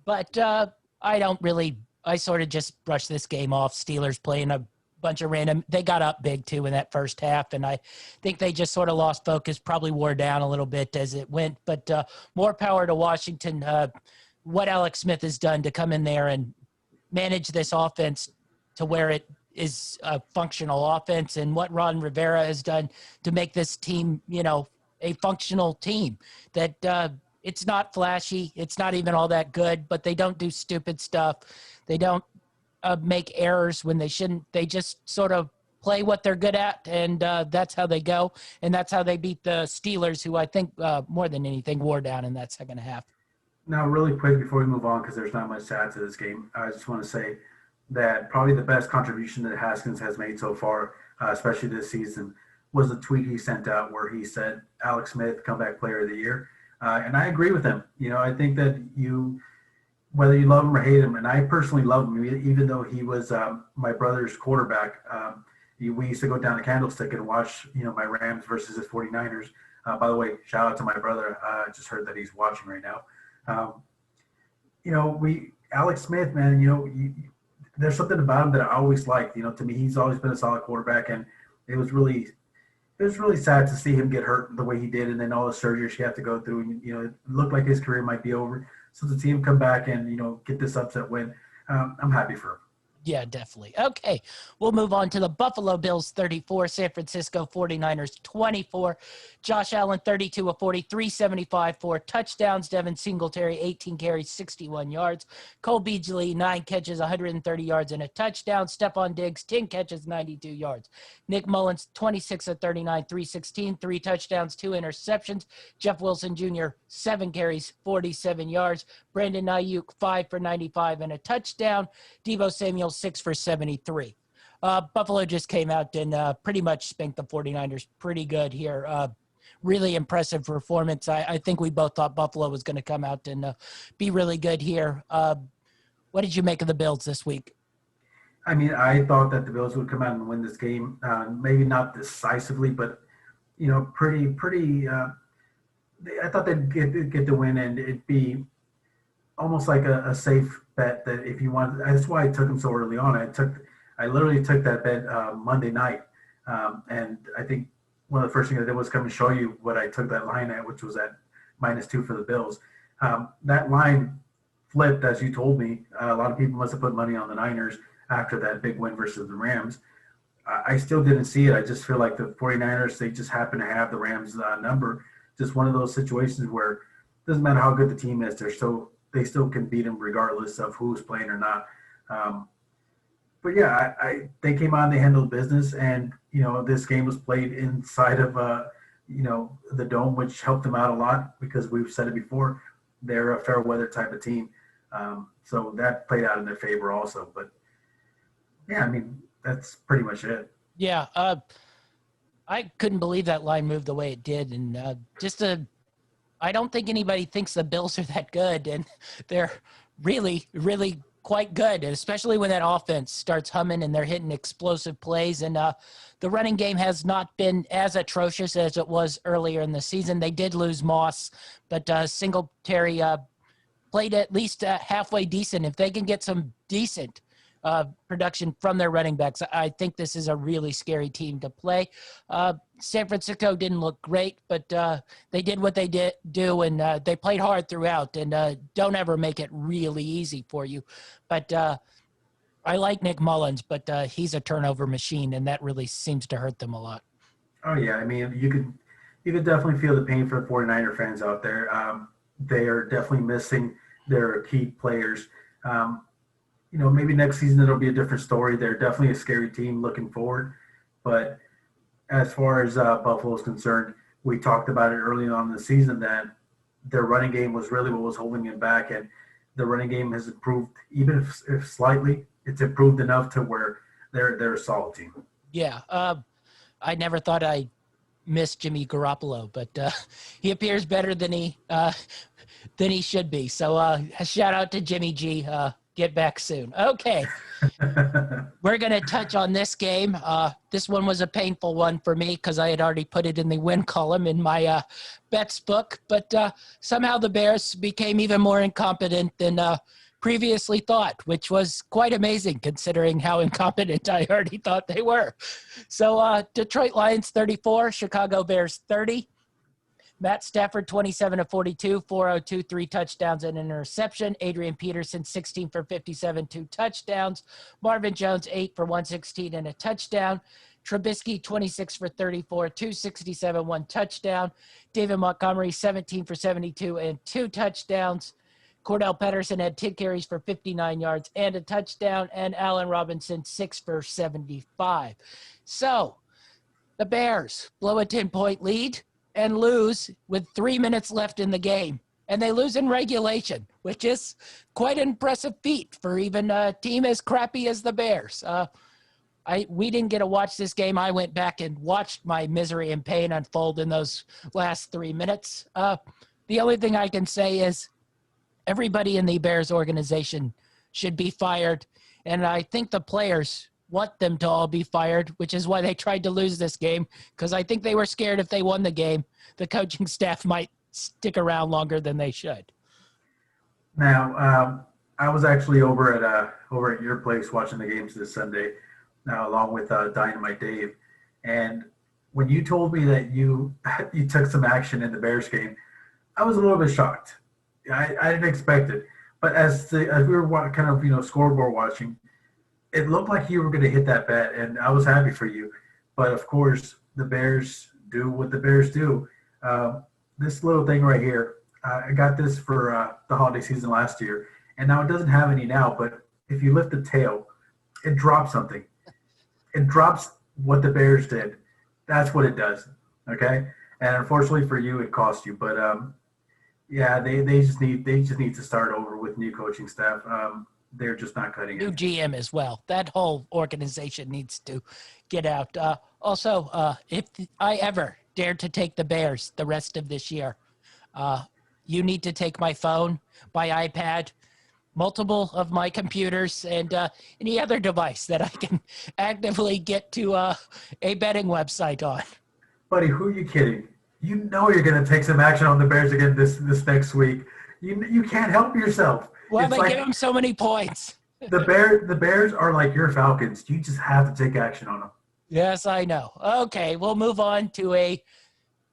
but I sort of just brushed this game off. Steelers playing a bunch of random, they got up big too in that first half, and I think they just sort of lost focus, probably wore down a little bit as it went, but more power to Washington. What Alex Smith has done to come in there and manage this offense to where it is a functional offense, and what Ron Rivera has done to make this team, a functional team that it's not flashy. It's not even all that good, but they don't do stupid stuff. They don't make errors when they shouldn't. They just sort of play what they're good at, and that's how they go. And that's how they beat the Steelers, who I think more than anything wore down in that second half. Now, really quick before we move on, because there's not much to add to this game, I just want to say that probably the best contribution that Haskins has made so far, especially this season, was a tweet he sent out where he said, Alex Smith, comeback player of the year. And I agree with him. I think that whether you love him or hate him, and I personally love him, even though he was my brother's quarterback. We used to go down to Candlestick and watch, my Rams versus the 49ers. By the way, shout out to my brother. I just heard that he's watching right now. Alex Smith, man, there's something about him that I always liked. To me, he's always been a solid quarterback, and it was it was really sad to see him get hurt the way he did, and then all the surgery he had to go through. And, it looked like his career might be over. So to see him come back and get this upset win, I'm happy for him. Yeah, definitely. Okay, we'll move on to the Buffalo Bills 34, San Francisco 49ers 24. Josh Allen 32 of 40, 375, 4 touchdowns. Devin Singletary 18 carries, 61 yards. Cole Beasley 9 catches, 130 yards and a touchdown. Stephon Diggs 10 catches, 92 yards. Nick Mullins 26 of 39, 316, 3 touchdowns, 2 interceptions. Jeff Wilson Jr. 7 carries, 47 yards. Brandon Ayuk 5 for 95 and a touchdown. Deebo Samuel 6 for 73. Buffalo just came out and pretty much spanked the 49ers pretty good here. Really impressive performance. I think we both thought Buffalo was going to come out and be really good here. What did you make of the Bills this week? I mean, I thought that the Bills would come out and win this game. Maybe not decisively, but pretty. I thought they'd get the win, and it'd be almost like a safe bet that if you want. That's why I took them so early on. I literally took that bet Monday night, and I think one of the first things I did was come and show you what I took that line at, which was at -2 for the Bills. That line flipped, as you told me. A lot of people must have put money on the Niners after that big win versus the Rams. I still didn't see it. I just feel like the 49ers, they just happen to have the Rams number. Just one of those situations where it doesn't matter how good the team is, they still can beat them regardless of who's playing or not. But yeah, they came out and they handled business, and this game was played inside of the dome, which helped them out a lot because we've said it before, they're a fair weather type of team, so that played out in their favor also. But yeah, I mean, that's pretty much it. Yeah, I couldn't believe that line moved the way it did, and I don't think anybody thinks the Bills are that good, and they're really, really quite good, and especially when that offense starts humming and they're hitting explosive plays. And the running game has not been as atrocious as it was earlier in the season. They did lose Moss, but Singletary played at least halfway decent. If they can get some decent production from their running backs, I think this is a really scary team to play. San Francisco didn't look great, but they did what they do, and they played hard throughout, and don't ever make it really easy for you. But I like Nick Mullins, but he's a turnover machine, and that really seems to hurt them a lot. Oh yeah, I mean, you could definitely feel the pain for the 49er fans out there. They are definitely missing their key players. Maybe next season it'll be a different story. They're definitely a scary team looking forward. But as far as Buffalo is concerned, we talked about it early on in the season that their running game was really what was holding them back. And the running game has improved, even if slightly, it's improved enough to where they're a solid team. Yeah, I never thought I'd miss Jimmy Garoppolo, but he appears better than he should be. So a shout out to Jimmy G. Get back soon. Okay. We're going to touch on this game. This one was a painful one for me because I had already put it in the win column in my bets book. But somehow the Bears became even more incompetent than previously thought, which was quite amazing considering how incompetent I already thought they were. So Detroit Lions 34, Chicago Bears 30. Matt Stafford, 27 of 42, 402, 3 touchdowns and an interception. Adrian Peterson, 16 for 57, 2 touchdowns. Marvin Jones, 8 for 116 and a touchdown. Trubisky, 26 for 34, 267, 1 touchdown. David Montgomery, 17 for 72 and 2 touchdowns. Cordell Patterson had 10 carries for 59 yards and a touchdown. And Allen Robinson, 6 for 75. So the Bears blow a 10-point lead and lose with 3 minutes left in the game. And they lose in regulation, which is quite an impressive feat for even a team as crappy as the Bears. We didn't get to watch this game. I went back and watched my misery and pain unfold in those last 3 minutes. The only thing I can say is everybody in the Bears organization should be fired. And I think the players want them to all be fired, which is why they tried to lose this game, because I think they were scared if they won the game, the coaching staff might stick around longer than they should. Now, I was actually over at your place watching the games this Sunday, along with Dynamite Dave, and when you told me that you you took some action in the Bears game, I was a little bit shocked. I didn't expect it, but as we were kind of scoreboard watching, it looked like you were going to hit that bet, and I was happy for you. But of course, the Bears do what the Bears do. This little thing right here, I got this for the holiday season last year, and now it doesn't have any now. But if you lift the tail, it drops something. It drops what the Bears did. That's what it does. Okay, and unfortunately for you, it cost you. But yeah, they just need to start over with new coaching staff. They're just not cutting New it. GM as well. That whole organization needs to get out. Also, if I ever dare to take the Bears the rest of this year, you need to take my phone, my iPad, multiple of my computers, and any other device that I can actively get to a betting website on. Buddy, who are you kidding? You know you're going to take some action on the Bears again this next week. You can't help yourself. Why It's am I like giving them so many points? the Bears are like your Falcons. You just have to take action on them. Yes, I know. Okay, we'll move on to a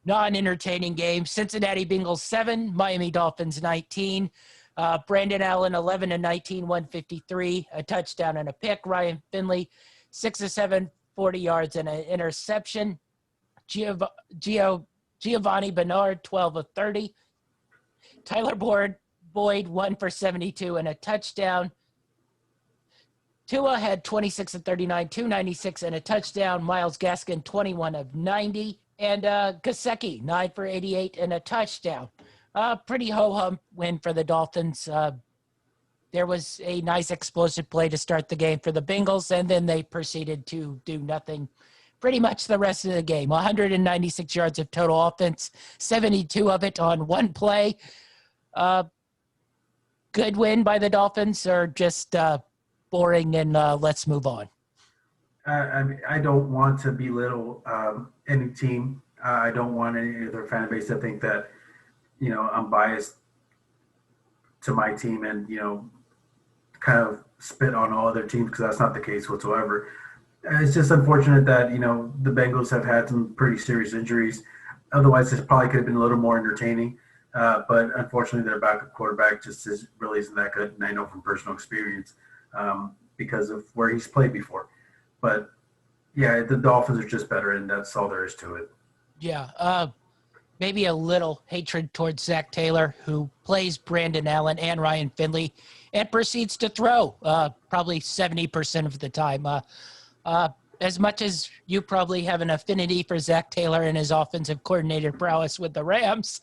non-entertaining game. Cincinnati Bengals 7, Miami Dolphins 19. Brandon Allen 11 and 19, 153, a touchdown and a pick. Ryan Finley 6 of 7, 40 yards and an interception. Giovanni Bernard 12 of 30. Tyler Boyd 1 for 72 and a touchdown. Tua had 26 of 39, 296 and a touchdown. Myles Gaskin 21 of 90. And Gesicki 9 for 88 and a touchdown. Pretty ho-hum win for the Dolphins. There was a nice explosive play to start the game for the Bengals, and then they proceeded to do nothing pretty much the rest of the game. 196 yards of total offense, 72 of it on one play. Good win by the Dolphins, or just boring, and let's move on. I mean, I don't want to belittle any team. I don't want any of their fan base to think that, I'm biased to my team and, kind of spit on all other teams, because that's not the case whatsoever. It's just unfortunate that, the Bengals have had some pretty serious injuries. Otherwise, this probably could have been a little more entertaining. But unfortunately, their backup quarterback just really isn't that good. And I know from personal experience because of where he's played before. But, yeah, the Dolphins are just better, and that's all there is to it. Yeah, maybe a little hatred towards Zach Taylor, who plays Brandon Allen and Ryan Finley and proceeds to throw probably 70% of the time. As much as you probably have an affinity for Zach Taylor and his offensive coordinator prowess with the Rams,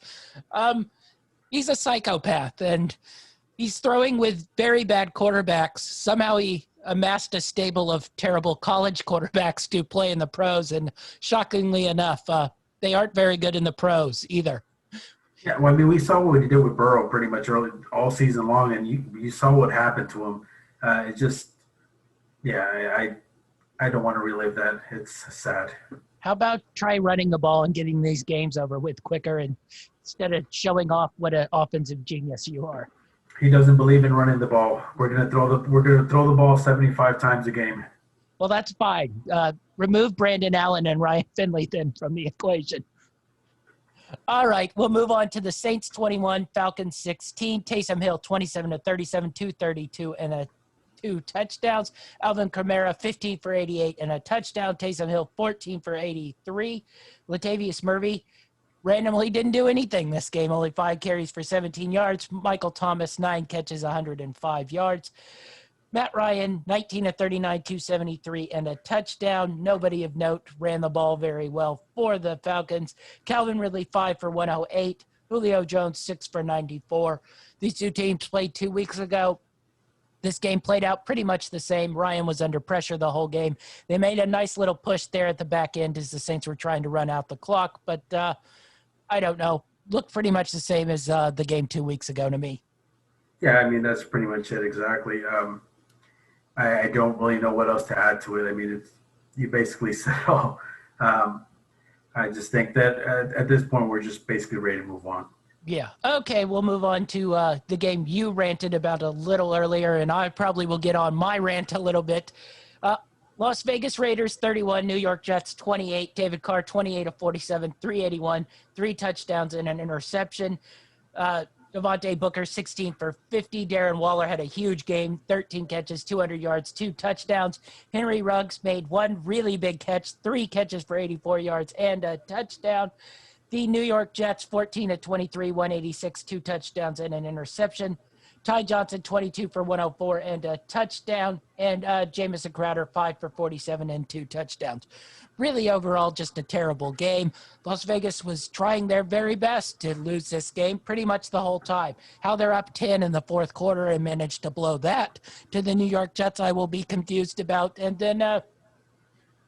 he's a psychopath, and he's throwing with very bad quarterbacks. Somehow he amassed a stable of terrible college quarterbacks to play in the pros, and shockingly enough, they aren't very good in the pros either. Yeah, well, I mean, we saw what he did with Burrow pretty much early all season long, and you saw what happened to him. It just, yeah, I don't want to relive that. It's sad. How about try running the ball and getting these games over with quicker, and instead of showing off what an offensive genius you are? He doesn't believe in running the ball. We're gonna throw the ball 75 times a game. Well, that's fine. Remove Brandon Allen and Ryan Finley then from the equation. All right, we'll move on to the Saints 21, Falcons 16. Taysom Hill 27 to 37, 232 and 2 touchdowns. Alvin Kamara 15 for 88 and a touchdown. Taysom Hill 14 for 83. Latavius Murray randomly didn't do anything this game, only 5 carries for 17 yards. Michael Thomas 9 catches, 105 yards. Matt Ryan, 19 of 39, 273, and a touchdown. Nobody of note ran the ball very well for the Falcons. Calvin Ridley, 5 for 108. Julio Jones, 6 for 94. These two teams played 2 weeks ago. This game played out pretty much the same. Ryan was under pressure the whole game. They made a nice little push there at the back end as the Saints were trying to run out the clock, but I don't know. Looked pretty much the same as the game 2 weeks ago to me. Yeah, I mean, that's pretty much it exactly. I don't really know what else to add to it. I mean, you basically said all. I just think that at this point, we're just basically ready to move on. Yeah. Okay, we'll move on to the game you ranted about a little earlier, and I probably will get on my rant a little bit. Las Vegas Raiders 31, New York Jets 28. David Carr 28 of 47, 381, 3 touchdowns and an interception. Devontae Booker 16 for 50. Darren Waller had a huge game, 13 catches, 200 yards, 2 touchdowns. Henry Ruggs made 1 really big catch, 3 catches for 84 yards and a touchdown. The New York Jets 14 of 23, 186, 2 touchdowns and an interception. Ty Johnson, 22 for 104 and a touchdown. And Jamison Crowder, 5 for 47 and 2 touchdowns. Really, overall, just a terrible game. Las Vegas was trying their very best to lose this game pretty much the whole time. How they're up 10 in the fourth quarter and managed to blow that to the New York Jets, I will be confused about. And then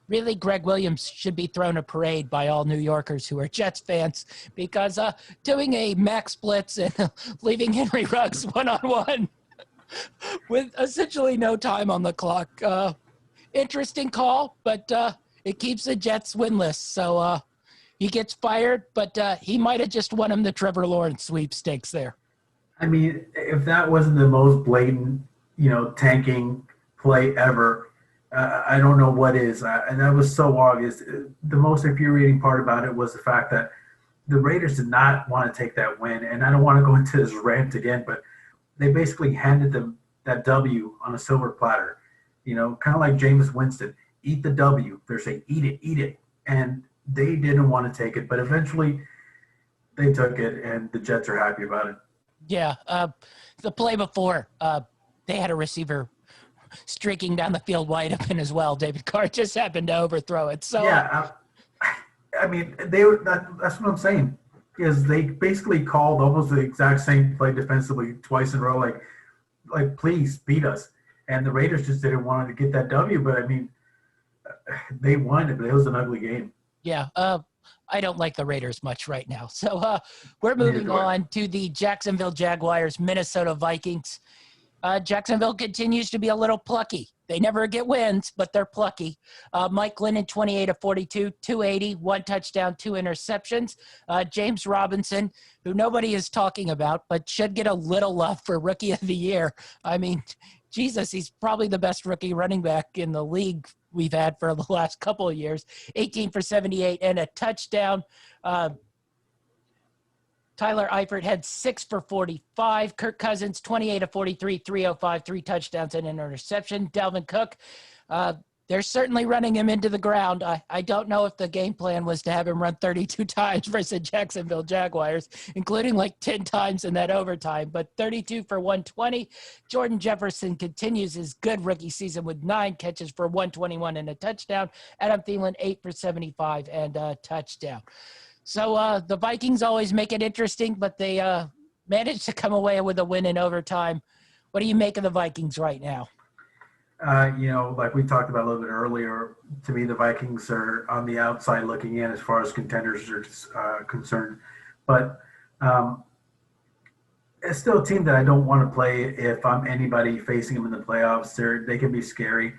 really, Greg Williams should be thrown a parade by all New Yorkers who are Jets fans because doing a max blitz and leaving Henry Ruggs one-on-one with essentially no time on the clock. Interesting call, but it keeps the Jets winless. So he gets fired, but he might have just won him the Trevor Lawrence sweepstakes there. I mean, if that wasn't the most blatant, tanking play ever, I don't know what is. And that was so obvious. The most infuriating part about it was the fact that the Raiders did not want to take that win. And I don't want to go into this rant again, but they basically handed them that W on a silver platter. Kind of like Jameis Winston. Eat the W. They're saying, eat it. And they didn't want to take it. But eventually they took it, and the Jets are happy about it. Yeah. The play before, they had a receiver streaking down the field wide open as well. David Carr just happened to overthrow it. So yeah, I mean, that's what I'm saying, is they basically called almost the exact same play defensively twice in a row, like please beat us. And the Raiders just didn't want to get that W, but I mean, they won it, but it was an ugly game. Yeah, I don't like the Raiders much right now. So we're moving on to the Jacksonville Jaguars, Minnesota Vikings. Jacksonville continues to be a little plucky. They never get wins, but they're plucky. Mike Glennon, 28 of 42, 280, 1 touchdown, 2 interceptions. James Robinson, who nobody is talking about, but should get a little love for Rookie of the Year. I mean, Jesus, he's probably the best rookie running back in the league we've had for the last couple of years. 18 for 78 and a touchdown. Tyler Eifert had 6 for 45. Kirk Cousins, 28 of 43, 305, 3 touchdowns and an interception. Dalvin Cook, they're certainly running him into the ground. I don't know if the game plan was to have him run 32 times versus Jacksonville Jaguars, including like 10 times in that overtime, but 32 for 120. Jordan Jefferson continues his good rookie season with 9 catches for 121 and a touchdown. Adam Thielen, 8 for 75 and a touchdown. So the Vikings always make it interesting, but they managed to come away with a win in overtime. What do you make of the Vikings right now? Like we talked about a little bit earlier, to me, the Vikings are on the outside looking in as far as contenders are concerned. But it's still a team that I don't want to play if I'm anybody facing them in the playoffs. They can be scary.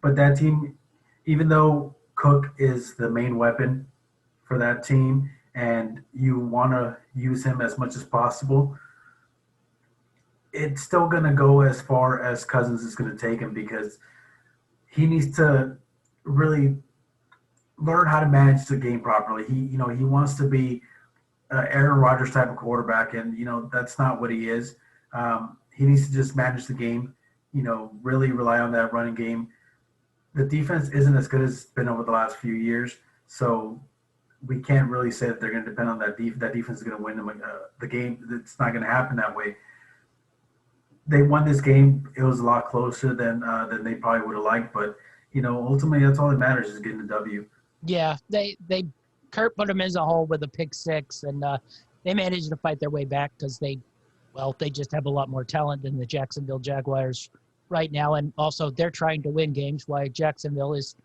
But that team, even though Cook is the main weapon for that team and you want to use him as much as possible, it's still going to go as far as Cousins is going to take him, because he needs to really learn how to manage the game properly. He wants to be an Aaron Rodgers type of quarterback, and that's not what he is. He needs to just manage the game, really rely on that running game. The defense isn't as good as it's been over the last few years, so we can't really say that they're going to depend on that defense. That defense is going to win them the game. It's not going to happen that way. They won this game. It was a lot closer than they probably would have liked, but ultimately that's all that matters, is getting the W. Yeah, Kurt put them as a hole with a pick 6, and they managed to fight their way back because they just have a lot more talent than the Jacksonville Jaguars right now, and also they're trying to win games while Jacksonville is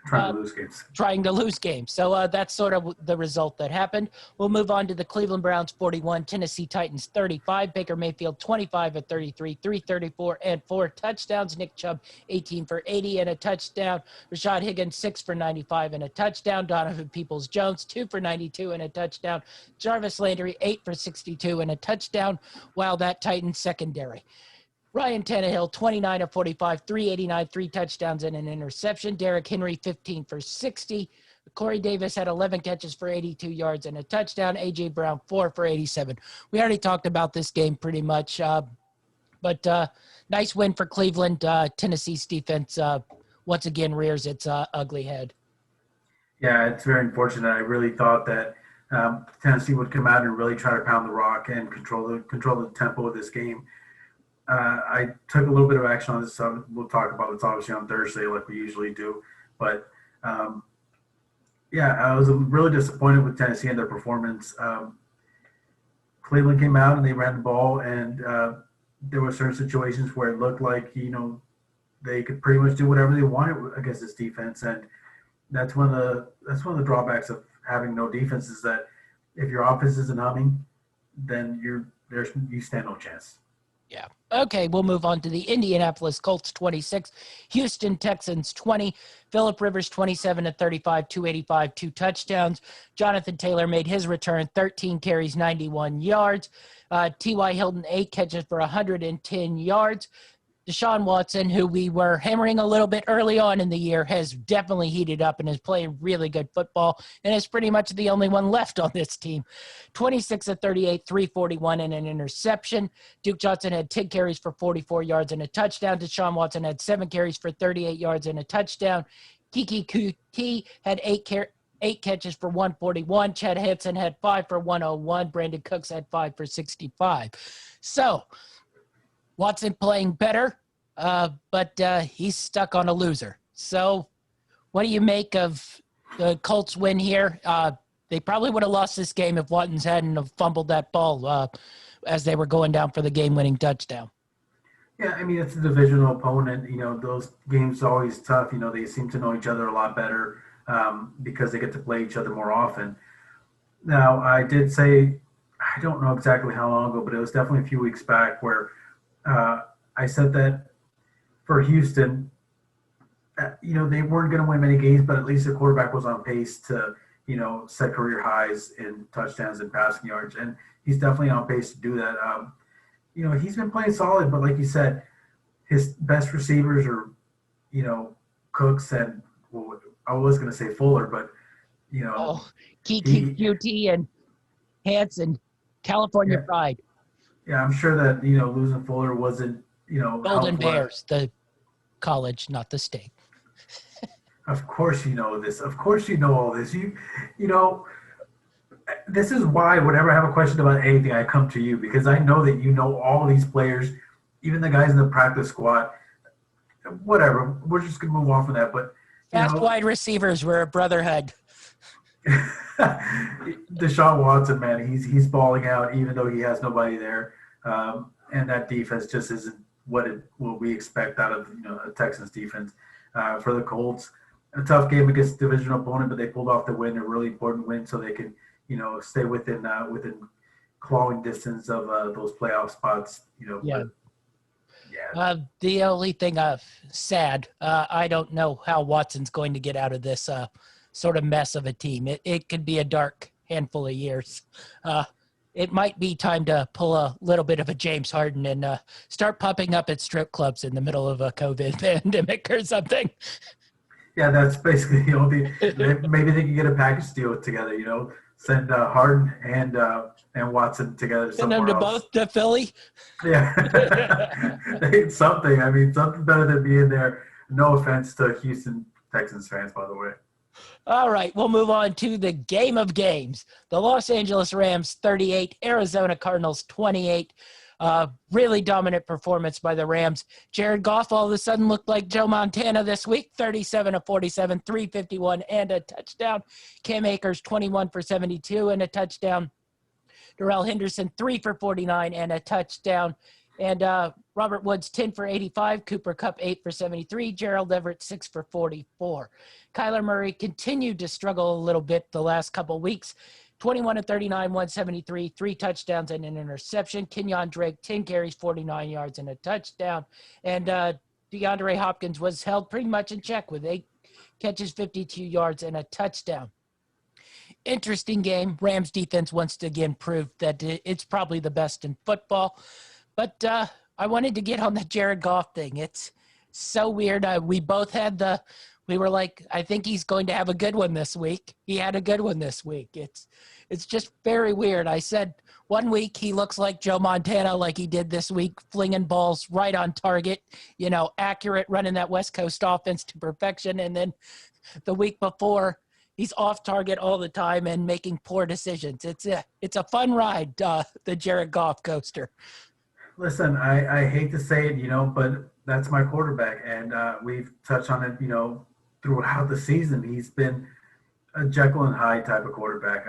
Trying to lose games. So that's sort of the result that happened. We'll move on to the Cleveland Browns 41, Tennessee Titans 35. Baker Mayfield 25 of 33, 334 and 4 touchdowns. Nick Chubb 18 for 80 and a touchdown. Rashad Higgins 6 for 95 and a touchdown. Donovan Peoples-Jones 2 for 92 and a touchdown. Jarvis Landry 8 for 62 and a touchdown. While that Titans secondary Ryan Tannehill, 29 of 45, 389, 3 touchdowns and an interception. Derrick Henry, 15 for 60. Corey Davis had 11 catches for 82 yards and a touchdown. A.J. Brown, 4 for 87. We already talked about this game pretty much, but nice win for Cleveland. Tennessee's defense once again rears its ugly head. Yeah, it's very unfortunate. I really thought that Tennessee would come out and really try to pound the rock and control the tempo of this game. I took a little bit of action on this, so we'll talk about this obviously on Thursday like we usually do. But yeah, I was really disappointed with Tennessee and their performance. Cleveland came out and they ran the ball, and there were certain situations where it looked like, they could pretty much do whatever they wanted against this defense, and that's one of the drawbacks of having no defense, is that if your offense isn't humming, then you stand no chance. Yeah. Okay, we'll move on to the Indianapolis Colts 26, Houston Texans 20, Phillip Rivers 27 of 35, 285, 2 touchdowns. Jonathan Taylor made his return, 13 carries, 91 yards. T.Y. Hilton, 8 catches for 110 yards. Deshaun Watson, who we were hammering a little bit early on in the year, has definitely heated up and is playing really good football and is pretty much the only one left on this team. 26 of 38, 341 and an interception. Duke Johnson had 10 carries for 44 yards and a touchdown. Deshaun Watson had 7 carries for 38 yards and a touchdown. Kiki Kuti had 8 catches for 141. Chad Hansen had 5 for 101. Brandon Cooks had 5 for 65. So Watson playing better, but he's stuck on a loser. So what do you make of the Colts win here? They probably would have lost this game if Watkins hadn't have fumbled that ball as they were going down for the game-winning touchdown. Yeah, I mean, it's a divisional opponent. Those games are always tough. They seem to know each other a lot better because they get to play each other more often. Now, I did say, I don't know exactly how long ago, but it was definitely a few weeks back where I said that for Houston, they weren't going to win many games, but at least the quarterback was on pace to, set career highs in touchdowns and passing yards. And he's definitely on pace to do that. He's been playing solid, but like you said, his best receivers are, Cooks and, well, I was going to say Fuller, but, Kiki QT and Hansen, California Pride. Yeah, I'm sure that, losing Fuller wasn't, Golden Bears, the college, not the state. Of course you know this. Of course you know all this. This is why whenever I have a question about anything, I come to you, because I know that you know all these players, even the guys in the practice squad. Whatever. We're just going to move on from that. But Fast wide receivers were a brotherhood. Deshaun Watson, man, he's balling out even though he has nobody there, and that defense just isn't what we expect out of a Texans defense. For the Colts, a tough game against a divisional opponent, but they pulled off the win, a really important win, so they can stay within clawing distance of those playoff spots. Yeah. Yeah. The only thing sad, I don't know how Watson's going to get out of this sort of mess of a team. It could be a dark handful of years. It might be time to pull a little bit of a James Harden and start popping up at strip clubs in the middle of a COVID pandemic or something. Yeah, that's basically the only. Maybe they can get a package deal together. Send Harden and Watson together somewhere Send them to else. both to Philly. Yeah, something. I mean, something better than being there. No offense to Houston Texans fans, by the way. All right, we'll move on to the game of games. The Los Angeles Rams 38, Arizona Cardinals 28. Really dominant performance by the Rams. Jared Goff all of a sudden looked like Joe Montana this week, 37 of 47, 351 and a touchdown. Cam Akers 21 for 72 and a touchdown. Darrell Henderson 3 for 49 and a touchdown. And Robert Woods 10 for 85, Cooper Kupp 8 for 73, Gerald Everett 6 for 44. Kyler Murray continued to struggle a little bit the last couple weeks. 21 of 39, 173, 3 touchdowns and an interception. Kenyon Drake 10 carries, 49 yards and a touchdown. And DeAndre Hopkins was held pretty much in check with 8 catches, 52 yards and a touchdown. Interesting game. Rams defense once again proved that it's probably the best in football. But I wanted to get on the Jared Goff thing. It's so weird. We both had we were like, I think he's going to have a good one this week. He had a good one this week. It's just very weird. I said one week he looks like Joe Montana, like he did this week, flinging balls right on target, accurate, running that West Coast offense to perfection. And then the week before, he's off target all the time and making poor decisions. It's a fun ride, the Jared Goff coaster. Listen, I hate to say it, but that's my quarterback. And we've touched on it, throughout the season. He's been a Jekyll and Hyde type of quarterback.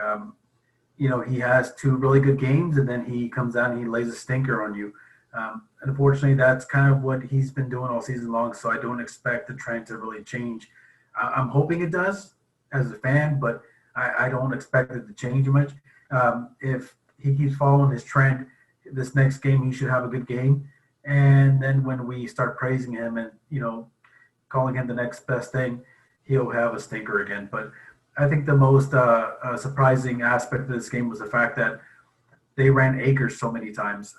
He has two really good games, and then he comes out and he lays a stinker on you. And unfortunately, that's kind of what he's been doing all season long, so I don't expect the trend to really change. I'm hoping it does as a fan, but I don't expect it to change much. If he keeps following his trend, this next game he should have a good game. And then when we start praising him and, calling him the next best thing, he'll have a stinker again. But I think the most surprising aspect of this game was the fact that they ran Akers so many times.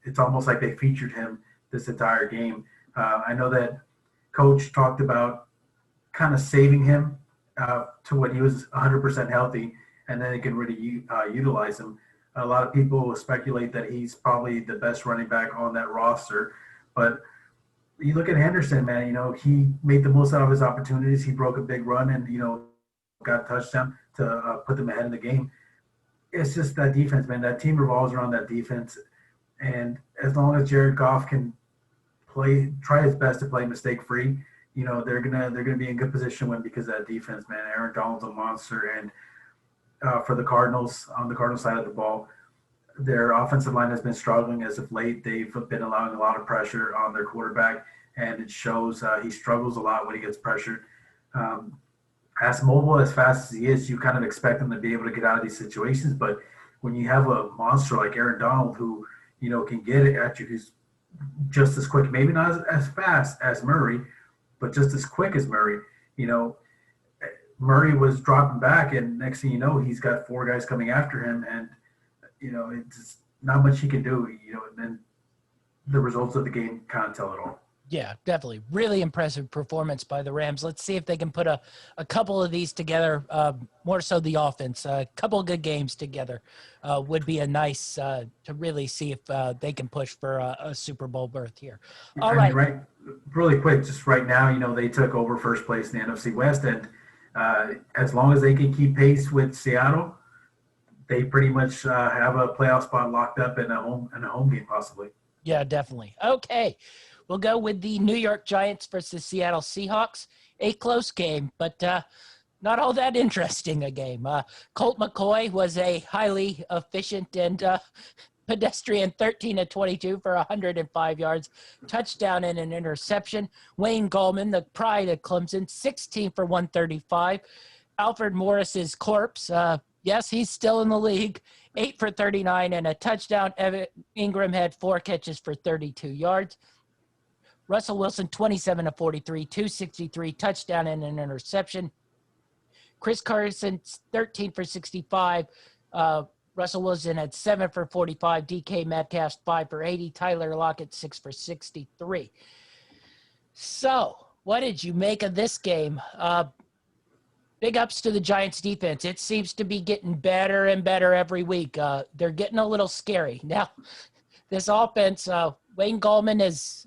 It's almost like they featured him this entire game. I know that Coach talked about kind of saving him to when he was 100% healthy, and then they can really utilize him. A lot of people speculate that he's probably the best running back on that roster. But you look at Henderson, man, he made the most out of his opportunities. He broke a big run and, got a touchdown to put them ahead in the game. It's just that defense, man. That team revolves around that defense. And as long as Jared Goff can try his best to play mistake-free, they're gonna be in good position to win because of that defense, man. Aaron Donald's a monster. And for the Cardinals, on the Cardinals side of the ball, their offensive line has been struggling as of late. They've been allowing a lot of pressure on their quarterback, and it shows. He struggles a lot when he gets pressured. As mobile, as fast as he is, you kind of expect him to be able to get out of these situations. But when you have a monster like Aaron Donald who, can get it at you, who's just as quick, maybe not as fast as Murray, but just as quick as Murray, Murray was dropping back, and next thing you know, he's got four guys coming after him, and it's not much he can do. And then the results of the game kind of tell it all. Yeah, definitely. Really impressive performance by the Rams. Let's see if they can put a couple of these together, more so the offense. A couple of good games together would be a nice to really see if they can push for a Super Bowl berth here. All right. Right. Really quick, just right now, they took over first place in the NFC West, and as long as they can keep pace with Seattle, they pretty much have a playoff spot locked up in a home game possibly. Yeah, definitely. Okay. We'll go with the New York Giants versus Seattle Seahawks. A close game, but not all that interesting a game. Colt McCoy was a highly efficient and pedestrian 13 of 22 for 105 yards, touchdown and an interception. Wayne Gallman, the pride of Clemson, 16 for 135. Alfred Morris's corpse, yes, he's still in the league, 8 for 39 and a touchdown. Evan Ingram had 4 catches for 32 yards. Russell Wilson, 27 of 43, 263, touchdown and an interception. Chris Carson, 13 for 65. Russell Wilson had 7 for 45. DK Metcalf, 5 for 80. Tyler Lockett, 6 for 63. So, what did you make of this game? Big ups to the Giants defense. It seems to be getting better and better every week. They're getting a little scary. Now, this offense, Wayne Gallman has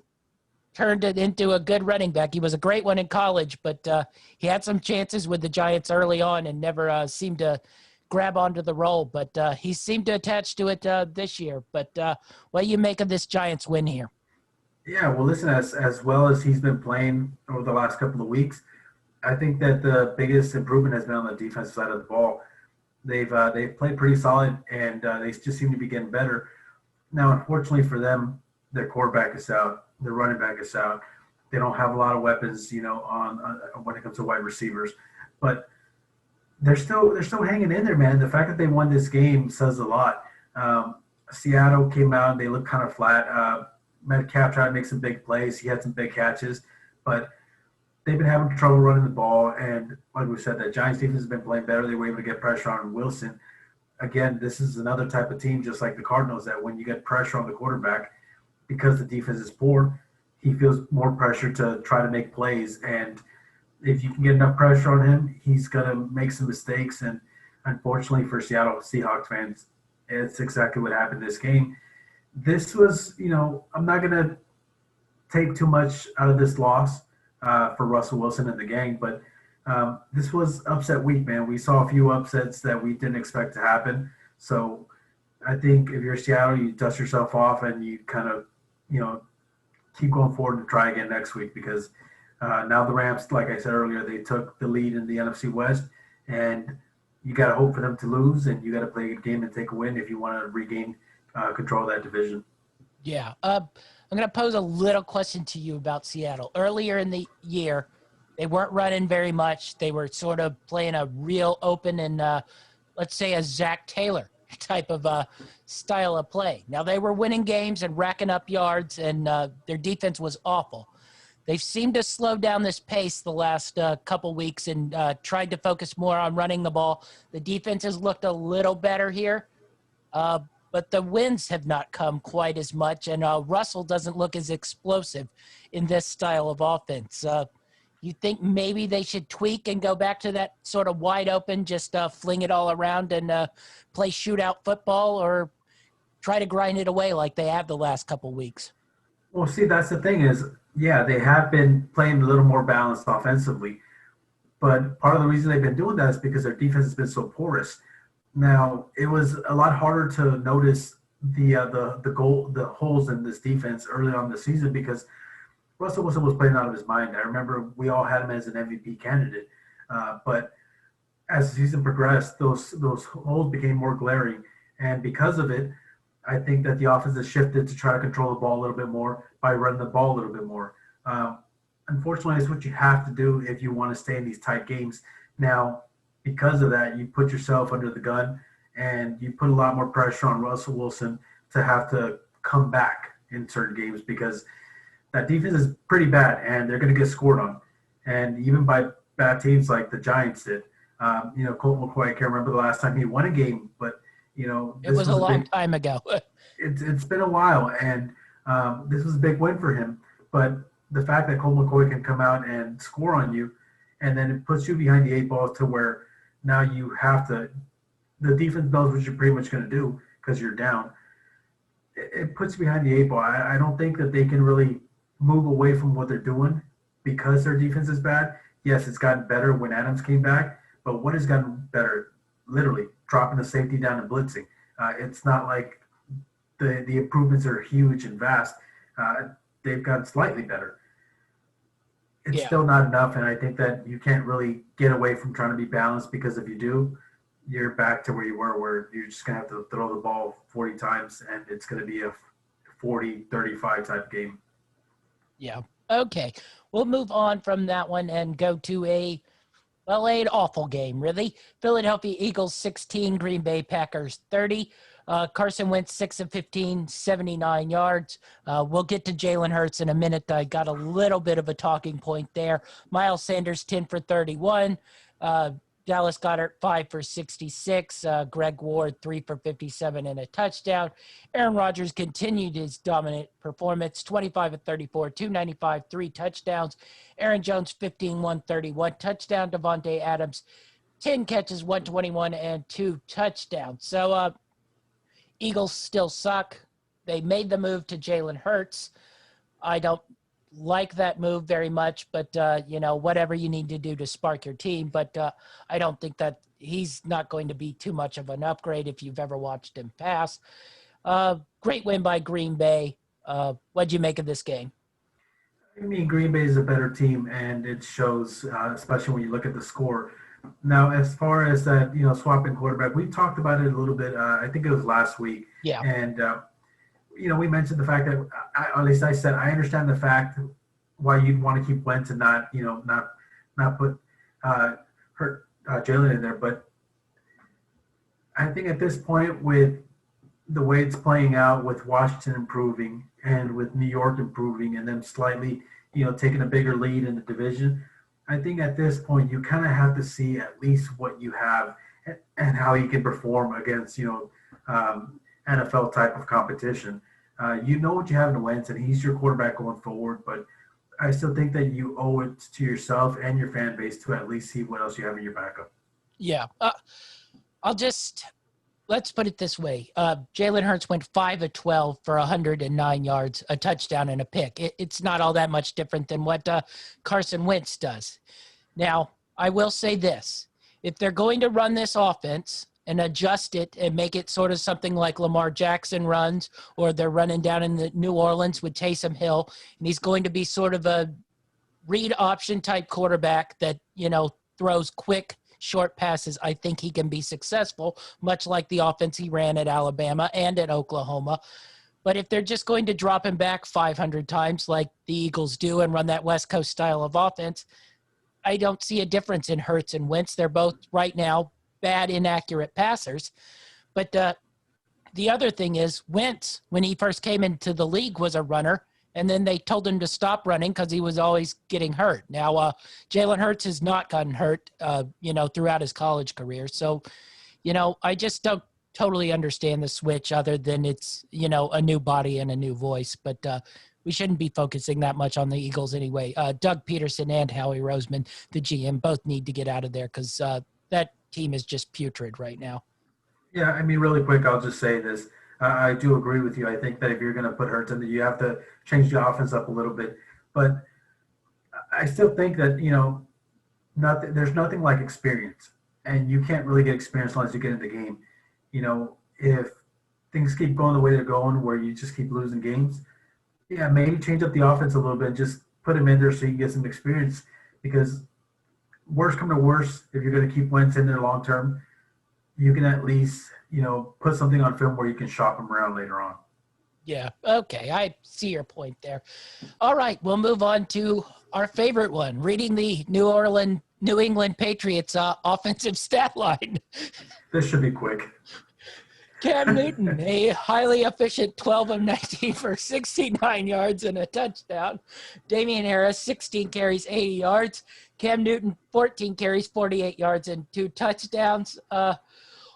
turned it into a good running back. He was a great one in college, but he had some chances with the Giants early on and never seemed to grab onto the role. But he seemed to attach to it this year. But what do you make of this Giants win here? Yeah, well, listen, as well as he's been playing over the last couple of weeks, I think that the biggest improvement has been on the defensive side of the ball. They've played pretty solid, and they just seem to be getting better. Now, unfortunately for them, their quarterback is out. Their running back is out. They don't have a lot of weapons, on when it comes to wide receivers. But they're still hanging in there, man. The fact that they won this game says a lot. Seattle came out and they looked kind of flat. Metcalf tried to make some big plays. He had some big catches, but they've been having trouble running the ball. And like we said, the Giants defense has been playing better. They were able to get pressure on Wilson. Again, this is another type of team, just like the Cardinals, that when you get pressure on the quarterback, because the defense is poor, he feels more pressure to try to make plays. And if you can get enough pressure on him, he's going to make some mistakes. And unfortunately for Seattle Seahawks fans, it's exactly what happened this game. This was, I'm not going to take too much out of this loss for Russell Wilson and the gang, but this was upset week, man. We saw a few upsets that we didn't expect to happen. So I think if you're Seattle, you dust yourself off and you kind of, keep going forward and try again next week, because now the Rams, like I said earlier, they took the lead in the NFC West, and you got to hope for them to lose, and you got to play a good game and take a win if you want to regain control of that division. Yeah. I'm going to pose a little question to you about Seattle. Earlier in the year, they weren't running very much. They were sort of playing a real open and, let's say, a Zach Taylor type of style of play. Now, they were winning games and racking up yards, and their defense was awful. They've seemed to slow down this pace the last couple weeks and tried to focus more on running the ball. The defense has looked a little better here, but the wins have not come quite as much, and Russell doesn't look as explosive in this style of offense. You think maybe they should tweak and go back to that sort of wide open, just fling it all around and play shootout football, or try to grind it away like they have the last couple weeks? Well, see, that's the thing is, yeah, they have been playing a little more balanced offensively, but part of the reason they've been doing that is because their defense has been so porous. Now, it was a lot harder to notice the holes in this defense early on in the season because Russell Wilson was playing out of his mind. I remember we all had him as an MVP candidate, but as the season progressed, those holes became more glaring, and because of it, I think that the offense has shifted to try to control the ball a little bit more by running the ball a little bit more. Unfortunately, it's what you have to do if you want to stay in these tight games. Now, because of that, you put yourself under the gun, and you put a lot more pressure on Russell Wilson to have to come back in certain games because that defense is pretty bad, and they're going to get scored on. And even by bad teams like the Giants did. Colt McCoy, I can't remember the last time he won a game, but, it was a long time ago. It's been a while, and this was a big win for him. But the fact that Colt McCoy can come out and score on you, and then it puts you behind the eight ball to where now you have to – the defense knows what you're pretty much going to do because you're down. It puts you behind the eight ball. I don't think that they can really move away from what they're doing because their defense is bad. Yes, it's gotten better when Adams came back, but what has gotten better? Literally dropping the safety down and blitzing. It's not like the improvements are huge and vast. They've gotten slightly better. It's still not enough, and I think that you can't really get away from trying to be balanced because if you do, you're back to where you were, where you're just going to have to throw the ball 40 times, and it's going to be a 40-35 type game. Yeah. Okay. We'll move on from that one and go to an awful game, really. Philadelphia Eagles 16, Green Bay Packers 30. Carson Wentz 6 of 15, 79 yards. We'll get to Jalen Hurts in a minute. I got a little bit of a talking point there. Miles Sanders 10 for 31. Dallas Goedert 5 for 66. Greg Ward 3 for 57 and a touchdown. Aaron Rodgers continued his dominant performance, 25 of 34, 295, 3 touchdowns. Aaron Jones 15, 131 touchdown. Devontae Adams 10 catches, 121 and 2 touchdowns. So Eagles still suck. They made the move to Jalen Hurts. I don't like that move very much, but whatever you need to do to spark your team. But I don't think that he's not going to be too much of an upgrade if you've ever watched him pass. Great win by Green Bay. What'd you make of this game? I mean, Green Bay is a better team, and it shows, especially when you look at the score. Now, as far as that, swapping quarterback, we talked about it a little bit. I think it was last week. Yeah. And we mentioned the fact that, at least I said, I understand the fact why you'd want to keep Wentz and not put Jalen in there. But I think at this point, with the way it's playing out, with Washington improving and with New York improving and them slightly, taking a bigger lead in the division, I think at this point you kind of have to see at least what you have and how you can perform against, NFL type of competition. You know what you have in Wentz, and he's your quarterback going forward. But I still think that you owe it to yourself and your fan base to at least see what else you have in your backup. Yeah. Let's put it this way. Jalen Hurts went 5 of 12 for 109 yards, a touchdown, and a pick. It's not all that much different than what Carson Wentz does. Now, I will say this. If they're going to run this offense and adjust it and make it sort of something like Lamar Jackson runs, or they're running down in the New Orleans with Taysom Hill, and he's going to be sort of a read option type quarterback that, throws quick, short passes, I think he can be successful, much like the offense he ran at Alabama and at Oklahoma. But if they're just going to drop him back 500 times like the Eagles do and run that West Coast style of offense, I don't see a difference in Hurts and Wentz. They're both right now bad, inaccurate passers. But the other thing is Wentz, when he first came into the league, was a runner. And then they told him to stop running because he was always getting hurt. Now, Jalen Hurts has not gotten hurt, throughout his college career. So, I just don't totally understand the switch other than it's, a new body and a new voice. But we shouldn't be focusing that much on the Eagles anyway. Doug Peterson and Howie Roseman, the GM, both need to get out of there because that team is just putrid right now. Yeah, I mean, really quick, I'll just say this. I do agree with you. I think that if you're going to put Hurts in there, you have to change the offense up a little bit. But I still think that, there's nothing like experience. And you can't really get experience unless you get in the game. If things keep going the way they're going where you just keep losing games, yeah, maybe change up the offense a little bit and just put him in there so you can get some experience. Because worst come to worst, if you're going to keep Wentz in there long term, you can at least – put something on film where you can shop them around later on. Yeah. Okay. I see your point there. All right. We'll move on to our favorite one, reading the New England Patriots offensive stat line. This should be quick. Cam Newton, a highly efficient 12 of 19 for 69 yards and a touchdown. Damian Harris, 16 carries, 80 yards. Cam Newton, 14 carries, 48 yards and 2 touchdowns.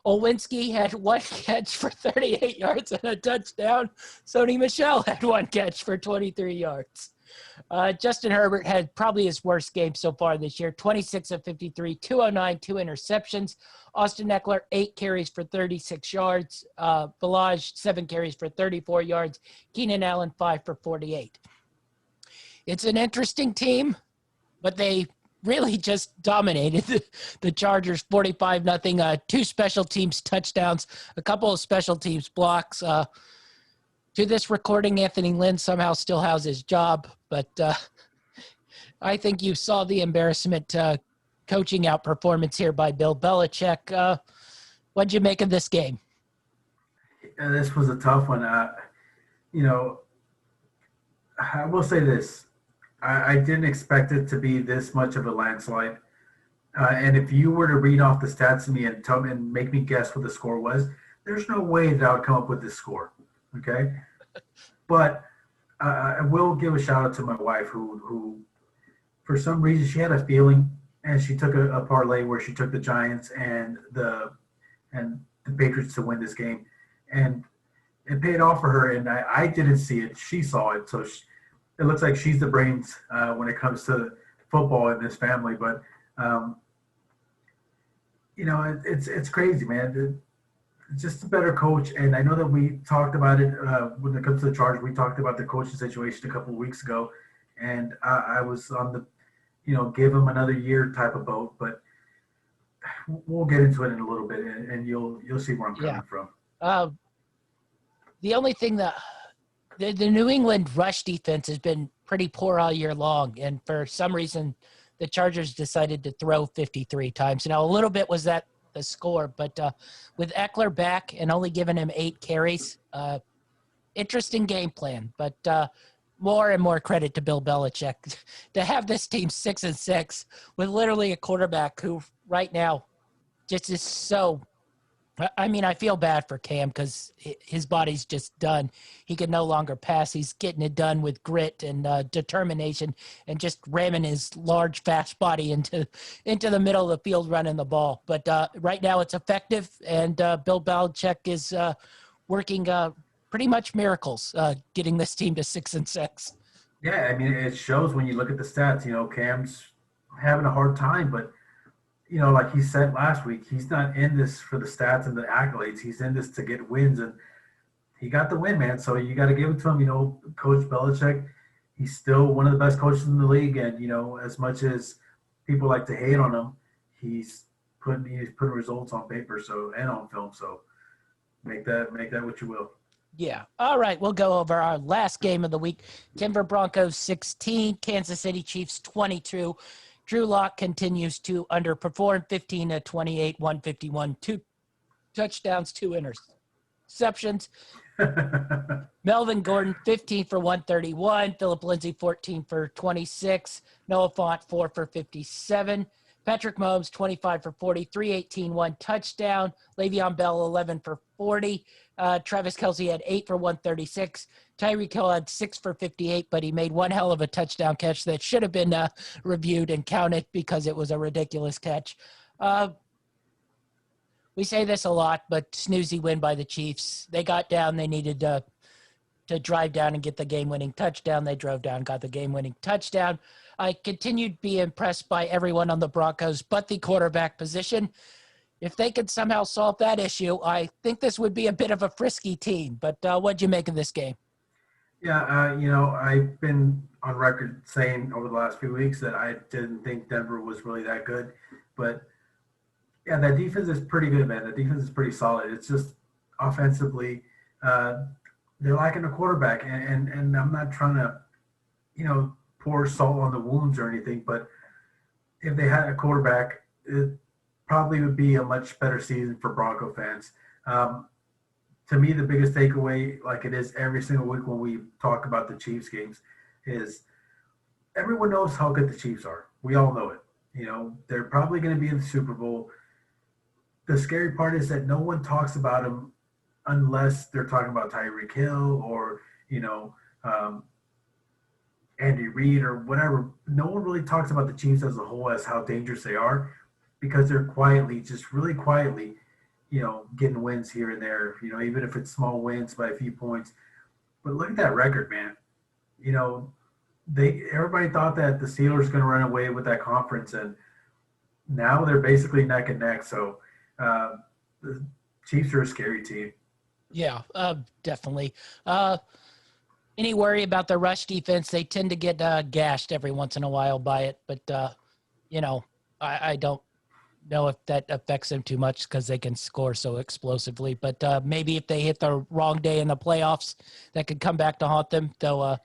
Olwinski had 1 catch for 38 yards and a touchdown. Sony Michel had 1 catch for 23 yards. Justin Herbert had probably his worst game so far this year, 26 of 53, 209, 2 interceptions. Austin Eckler, 8 carries for 36 yards. Balaj, 7 carries for 34 yards. Keenan Allen, 5 for 48. It's an interesting team, but they really just dominated the Chargers 45-0. 2 special teams touchdowns, a couple of special teams blocks. To this recording, Anthony Lynn somehow still has his job, but I think you saw the embarrassment coaching outperformance here by Bill Belichick. What'd you make of this game? This was a tough one. I will say this. I didn't expect it to be this much of a landslide. And if you were to read off the stats to me and tell me and make me guess what the score was, there's no way that I would come up with this score. Okay. But I will give a shout out to my wife who for some reason she had a feeling and she took a parlay where she took the Giants and the Patriots to win this game. And it paid off for her. And I didn't see it. She saw it. So it looks like she's the brains when it comes to football in this family. But, it's crazy, man. It's just a better coach. And I know that we talked about it when it comes to the Chargers. We talked about the coaching situation a couple of weeks ago. And I was on the, give him another year type of boat. But we'll get into it in a little bit, and you'll see where I'm coming from. The only thing that the New England rush defense has been pretty poor all year long, and for some reason the Chargers decided to throw 53 times. Now, a little bit was that the score, but with Eckler back and only giving him 8 carries, interesting game plan. But more and more credit to Bill Belichick to have this team 6-6 with literally a quarterback who right now just is so – I mean, I feel bad for Cam because his body's just done. He can no longer pass. He's getting it done with grit and determination and just ramming his large, fast body into the middle of the field running the ball. But right now it's effective, and Bill Belichick is working pretty much miracles getting this team to 6-6. Yeah, I mean, it shows when you look at the stats. Cam's having a hard time, but like he said last week, he's not in this for the stats and the accolades. He's in this to get wins, and he got the win, man. So you got to give it to him. Coach Belichick, he's still one of the best coaches in the league, and as much as people like to hate on him, he's putting results on paper, and on film. So make that what you will. Yeah. All right. We'll go over our last game of the week. Denver Broncos 16, Kansas City Chiefs 22. Drew Lock continues to underperform, 15-28, 151, 2 touchdowns, 2 interceptions. Melvin Gordon, 15 for 131. Philip Lindsay, 14 for 26. Noah Fant, 4 for 57. Patrick Mahomes, 25 for 40, 318, 1 touchdown. Le'Veon Bell, 11 for 40. Travis Kelce had 8 for 136. Tyreek Hill had 6 for 58, but he made one hell of a touchdown catch that should have been reviewed and counted because it was a ridiculous catch. We say this a lot, but snoozy win by the Chiefs. They got down. They needed to drive down and get the game-winning touchdown. They drove down, got the game-winning touchdown. I continued to be impressed by everyone on the Broncos, but the quarterback position. If they could somehow solve that issue, I think this would be a bit of a frisky team. But what'd you make of this game? Yeah, I've been on record saying over the last few weeks that I didn't think Denver was really that good. But, yeah, that defense is pretty good, man. The defense is pretty solid. It's just offensively, they're lacking a quarterback. And I'm not trying to, pour salt on the wounds or anything, but if they had a quarterback, it probably would be a much better season for Bronco fans. To me, the biggest takeaway, like it is every single week when we talk about the Chiefs games, is everyone knows how good the Chiefs are. We all know it. They're probably going to be in the Super Bowl. The scary part is that no one talks about them unless they're talking about Tyreek Hill or, Andy Reid or whatever. No one really talks about the Chiefs as a whole as how dangerous they are because they're really quietly, getting wins here and there, even if it's small wins by a few points. But look at that record, man. Everybody thought that the Steelers going to run away with that conference, and now they're basically neck and neck. So the Chiefs are a scary team. Yeah, definitely. Any worry about the rush defense? They tend to get gashed every once in a while by it, but I don't know if that affects them too much because they can score so explosively. But maybe if they hit the wrong day in the playoffs, that could come back to haunt them. Though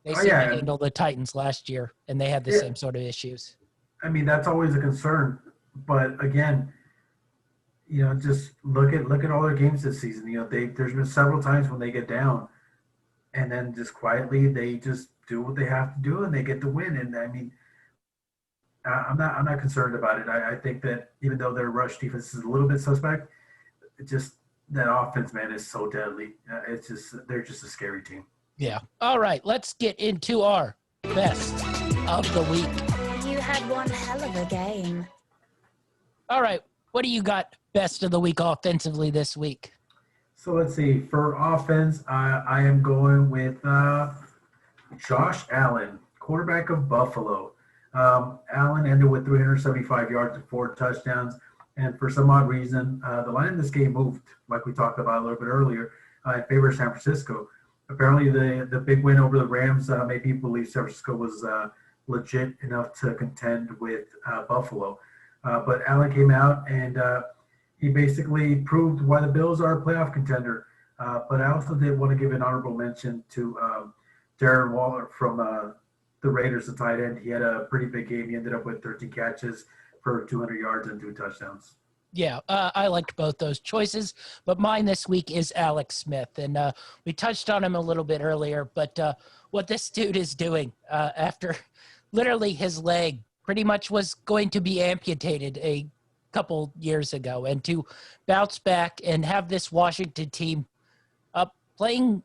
they seemed to handle the Titans last year, and they had the same sort of issues. I mean, that's always a concern. But again, just look at all their games this season. There's been several times when they get down, and then just quietly they just do what they have to do, and they get the win. And I mean, I'm not concerned about it. I think that even though their rush defense is a little bit suspect, just that offense, man, is so deadly. They're just a scary team. Yeah. All right, let's get into our best of the week. You had one hell of a game. All right, what do you got best of the week offensively this week? So let's see. For offense, I am going with Josh Allen, quarterback of Buffalo. Allen ended with 375 yards and 4 touchdowns. And for some odd reason, the line in this game moved, like we talked about a little bit earlier, in favor of San Francisco. Apparently, the big win over the Rams made people believe San Francisco was legit enough to contend with Buffalo. But Allen came out and he basically proved why the Bills are a playoff contender. But I also did want to give an honorable mention to Darren Waller from the Raiders, the tight end. He had a pretty big game. He ended up with 13 catches for 200 yards and 2 touchdowns. Yeah, I liked both those choices, but mine this week is Alex Smith. And we touched on him a little bit earlier, but what this dude is doing after literally his leg pretty much was going to be amputated a couple years ago, and to bounce back and have this Washington team playing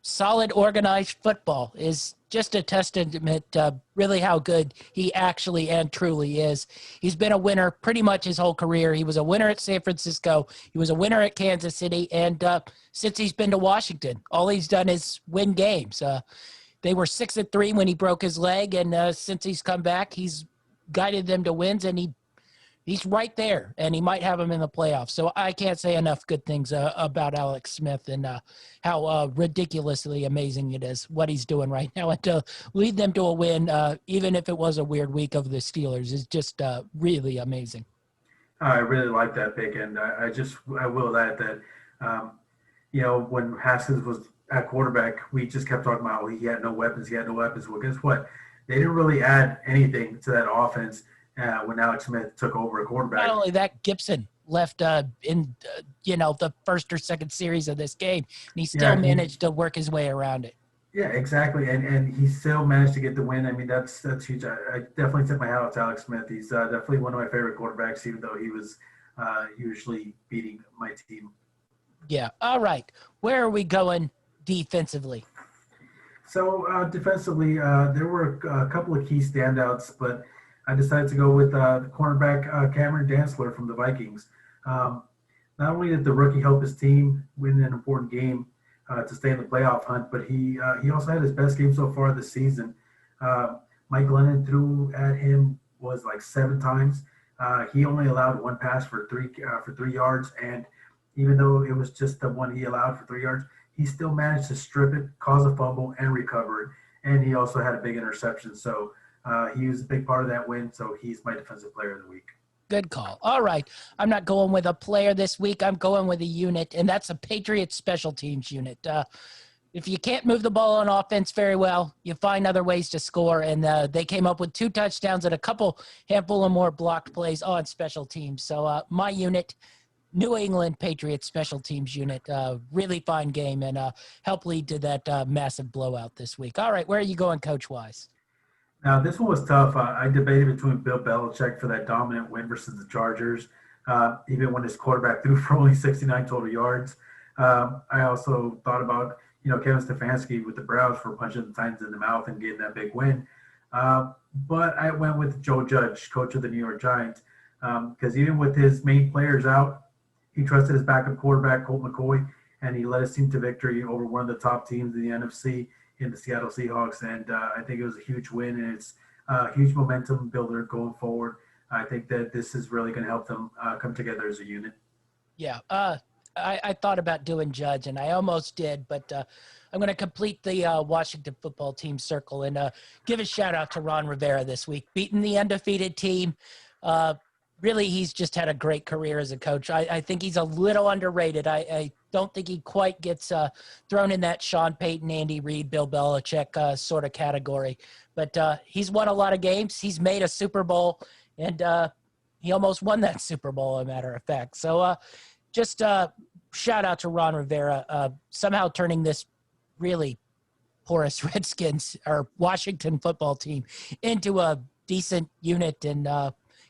solid, organized football is just a testament to really how good he actually and truly is. He's been a winner pretty much his whole career. He was a winner at San Francisco. He was a winner at Kansas City. And since he's been to Washington, all he's done is win games. They were 6-3 when he broke his leg. And since he's come back, he's guided them to wins, and he's right there, and he might have them in the playoffs. So I can't say enough good things about Alex Smith and how ridiculously amazing it is what he's doing right now. And to lead them to a win, even if it was a weird week of the Steelers, is just really amazing. I really like that pick, and I will add that, when Haskins was at quarterback, we just kept talking about he had no weapons. Well, guess what? They didn't really add anything to that offense when Alex Smith took over a quarterback. Not only that, Gibson left in the first or second series of this game, and he still managed to work his way around it. Yeah, exactly, and he still managed to get the win. I mean, that's huge. I definitely tip my hat out to Alex Smith. He's definitely one of my favorite quarterbacks, even though he was usually beating my team. Yeah. All right. Where are we going defensively? So defensively, there were a couple of key standouts, but I decided to go with the cornerback Cameron Dantzler from the Vikings. Not only did the rookie help his team win an important game to stay in the playoff hunt, but he also had his best game so far this season. Mike Glennon threw at him was like 7 times. He only allowed one pass for 3 yards, and even though it was just the one he allowed for 3 yards, he still managed to strip it, cause a fumble, and recover it. And he also had a big interception. So he was a big part of that win. So he's my defensive player of the week. Good call. All right. I'm not going with a player this week. I'm going with a unit, and that's a Patriots special teams unit. If you can't move the ball on offense very well, you find other ways to score. And they came up with 2 touchdowns and a handful of more blocked plays on special teams. So my unit, New England Patriots special teams unit, really fine game and help lead to that massive blowout this week. All right, where are you going coach-wise? Now, this one was tough. I debated between Bill Belichick for that dominant win versus the Chargers, even when his quarterback threw for only 69 total yards. I also thought about, Kevin Stefanski with the Browns for punching the Titans in the mouth and getting that big win. But I went with Joe Judge, coach of the New York Giants, because even with his main players out, he trusted his backup quarterback, Colt McCoy, and he led his team to victory over one of the top teams in the NFC in the Seattle Seahawks. And I think it was a huge win, and it's a huge momentum builder going forward. I think that this is really going to help them come together as a unit. Yeah, I thought about doing Judge, and I almost did, but I'm going to complete the Washington football team circle and give a shout-out to Ron Rivera this week, beating the undefeated team. Really, he's just had a great career as a coach. I think he's a little underrated. I don't think he quite gets thrown in that Sean Payton, Andy Reid, Bill Belichick sort of category. But he's won a lot of games. He's made a Super Bowl, and he almost won that Super Bowl, as a matter of fact. So just shout out to Ron Rivera, somehow turning this really porous Redskins or Washington football team into a decent unit and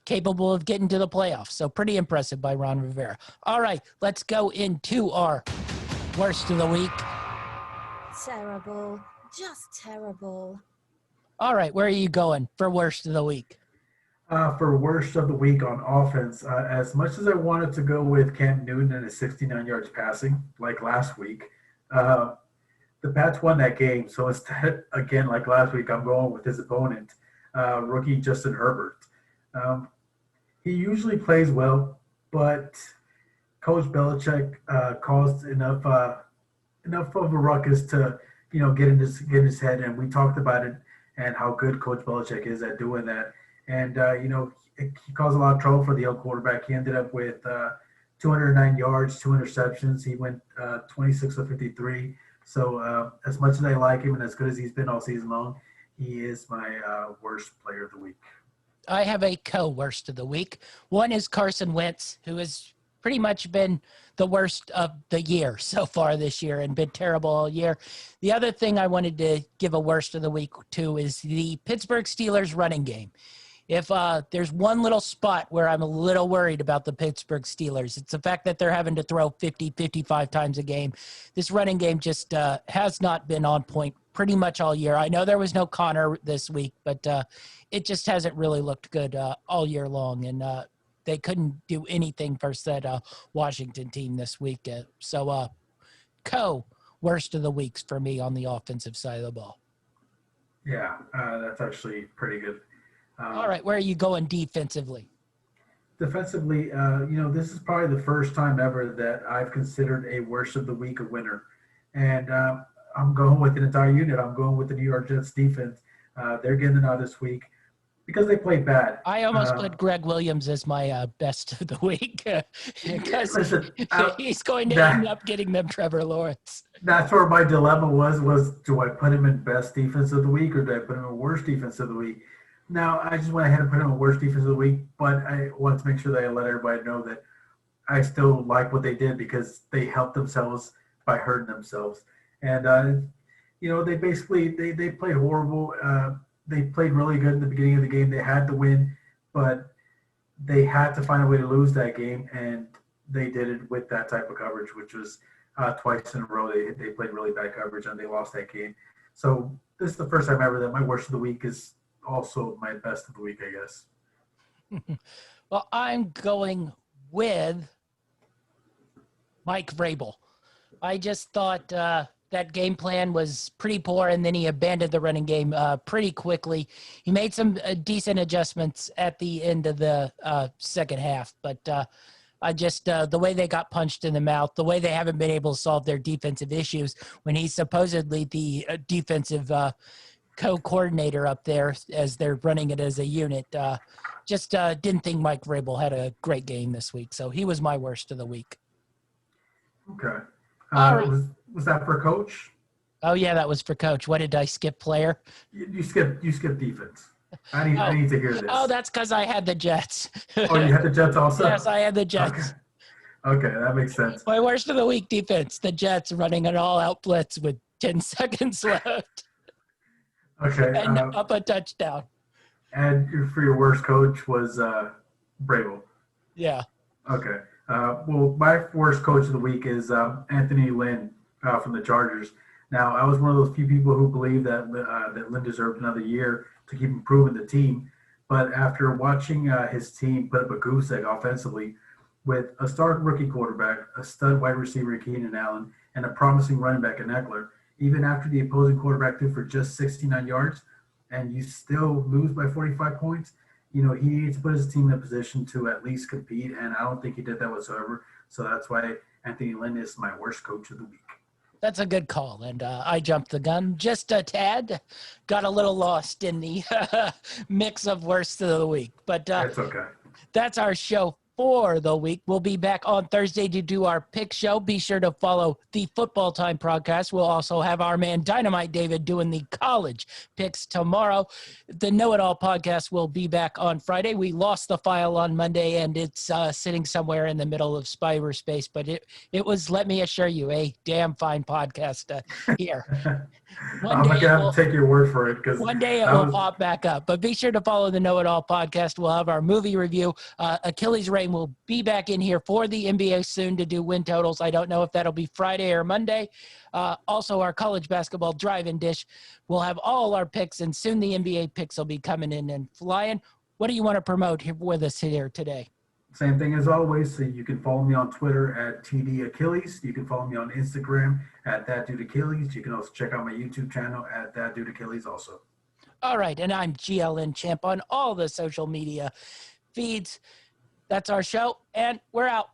capable of getting to the playoffs. So pretty impressive by Ron Rivera. All right, let's go into our worst of the week. Terrible. Just terrible. All right, where are you going for worst of the week? For worst of the week on offense, as much as I wanted to go with Cam Newton and his 69 yards passing, like last week, the Pats won that game. So instead, again, like last week, I'm going with his opponent, rookie Justin Herbert. He usually plays well, but Coach Belichick caused enough of a ruckus to, get in his head. And we talked about it and how good Coach Belichick is at doing that. And, he caused a lot of trouble for the young quarterback. He ended up with 209 yards, 2 interceptions. He went 26 of 53. So as much as I like him and as good as he's been all season long, he is my worst player of the week. I have a co-worst of the week. One is Carson Wentz, who has pretty much been the worst of the year so far this year and been terrible all year. The other thing I wanted to give a worst of the week to is the Pittsburgh Steelers running game. If there's one little spot where I'm a little worried about the Pittsburgh Steelers, it's the fact that they're having to throw 50, 55 times a game. This running game just has not been on point pretty much all year. I know there was no Connor this week, but it just hasn't really looked good all year long. And they couldn't do anything versus that Washington team this week. Worst of the weeks for me on the offensive side of the ball. Yeah, that's actually pretty good. All right, where are you going defensively? Defensively, this is probably the first time ever that I've considered a worst of the week a winner. And I'm going with an entire unit. I'm going with the New York Jets defense. They're getting it out this week because they played bad. I almost put Greg Williams as my best of the week because he's going to end up getting them Trevor Lawrence. That's where my dilemma was do I put him in best defense of the week or do I put him in worst defense of the week? Now, I just went ahead and put him in worst defense of the week, but I want to make sure that I let everybody know that I still like what they did because they helped themselves by hurting themselves. And, they basically they played horrible. They played really good in the beginning of the game. They had to win, but they had to find a way to lose that game, and they did it with that type of coverage, which was twice in a row. They played really bad coverage, and they lost that game. So this is the first time ever that my worst of the week is also my best of the week, I guess. Well, I'm going with Mike Vrabel. I just thought that game plan was pretty poor, and then he abandoned the running game pretty quickly. He made some decent adjustments at the end of the second half, but I just the way they got punched in the mouth, the way they haven't been able to solve their defensive issues when he's supposedly the defensive co-coordinator up there as they're running it as a unit. Just didn't think Mike Vrabel had a great game this week, so he was my worst of the week. Okay. Right. Was that for coach? Oh yeah, that was for coach. What did I skip? Player? You skipped defense. I need to hear this. Oh, that's because I had the Jets. Oh, you had the Jets also? Yes, I had the Jets. Okay, that makes sense. My worst of the week defense, the Jets running an all-out blitz with 10 seconds left. Okay. And up a touchdown. And for your worst coach was Vrabel. Yeah. Okay. Well, my worst coach of the week is Anthony Lynn from the Chargers. Now, I was one of those few people who believe that that Lynn deserved another year to keep improving the team. But after watching his team put up a goose egg offensively with a star rookie quarterback, a stud wide receiver, Keenan Allen, and a promising running back in Eckler, even after the opposing quarterback threw for just 69 yards, and you still lose by 45 points, he needs to put his team in a position to at least compete, and I don't think he did that whatsoever. So that's why Anthony Lynn is my worst coach of the week. That's a good call, and I jumped the gun just a tad. Got a little lost in the mix of worst of the week. But that's okay. That's our show for the week. We'll be back on Thursday to do our pick show. Be sure to follow the Football Time podcast. We'll also have our man Dynamite David doing the college picks tomorrow. The Know It All podcast will be back on Friday. We lost the file on Monday, and it's sitting somewhere in the middle of cyberspace, but it was, let me assure you, a damn fine podcast here. I'm going to have to take your word for it. Because one day it will pop back up. But be sure to follow the Know It All podcast. We'll have our movie review. Achilles Reign will be back in here for the NBA soon to do win totals. I don't know if that'll be Friday or Monday. Also, our college basketball drive-in dish. We'll have all our picks, and soon the NBA picks will be coming in and flying. What do you want to promote here with us here today? Same thing as always. So you can follow me on Twitter at TD Achilles. You can follow me on Instagram at That Dude Achilles. You can also check out my YouTube channel at That Dude Achilles also. All right. And I'm GLN Champ on all the social media feeds. That's our show, and we're out.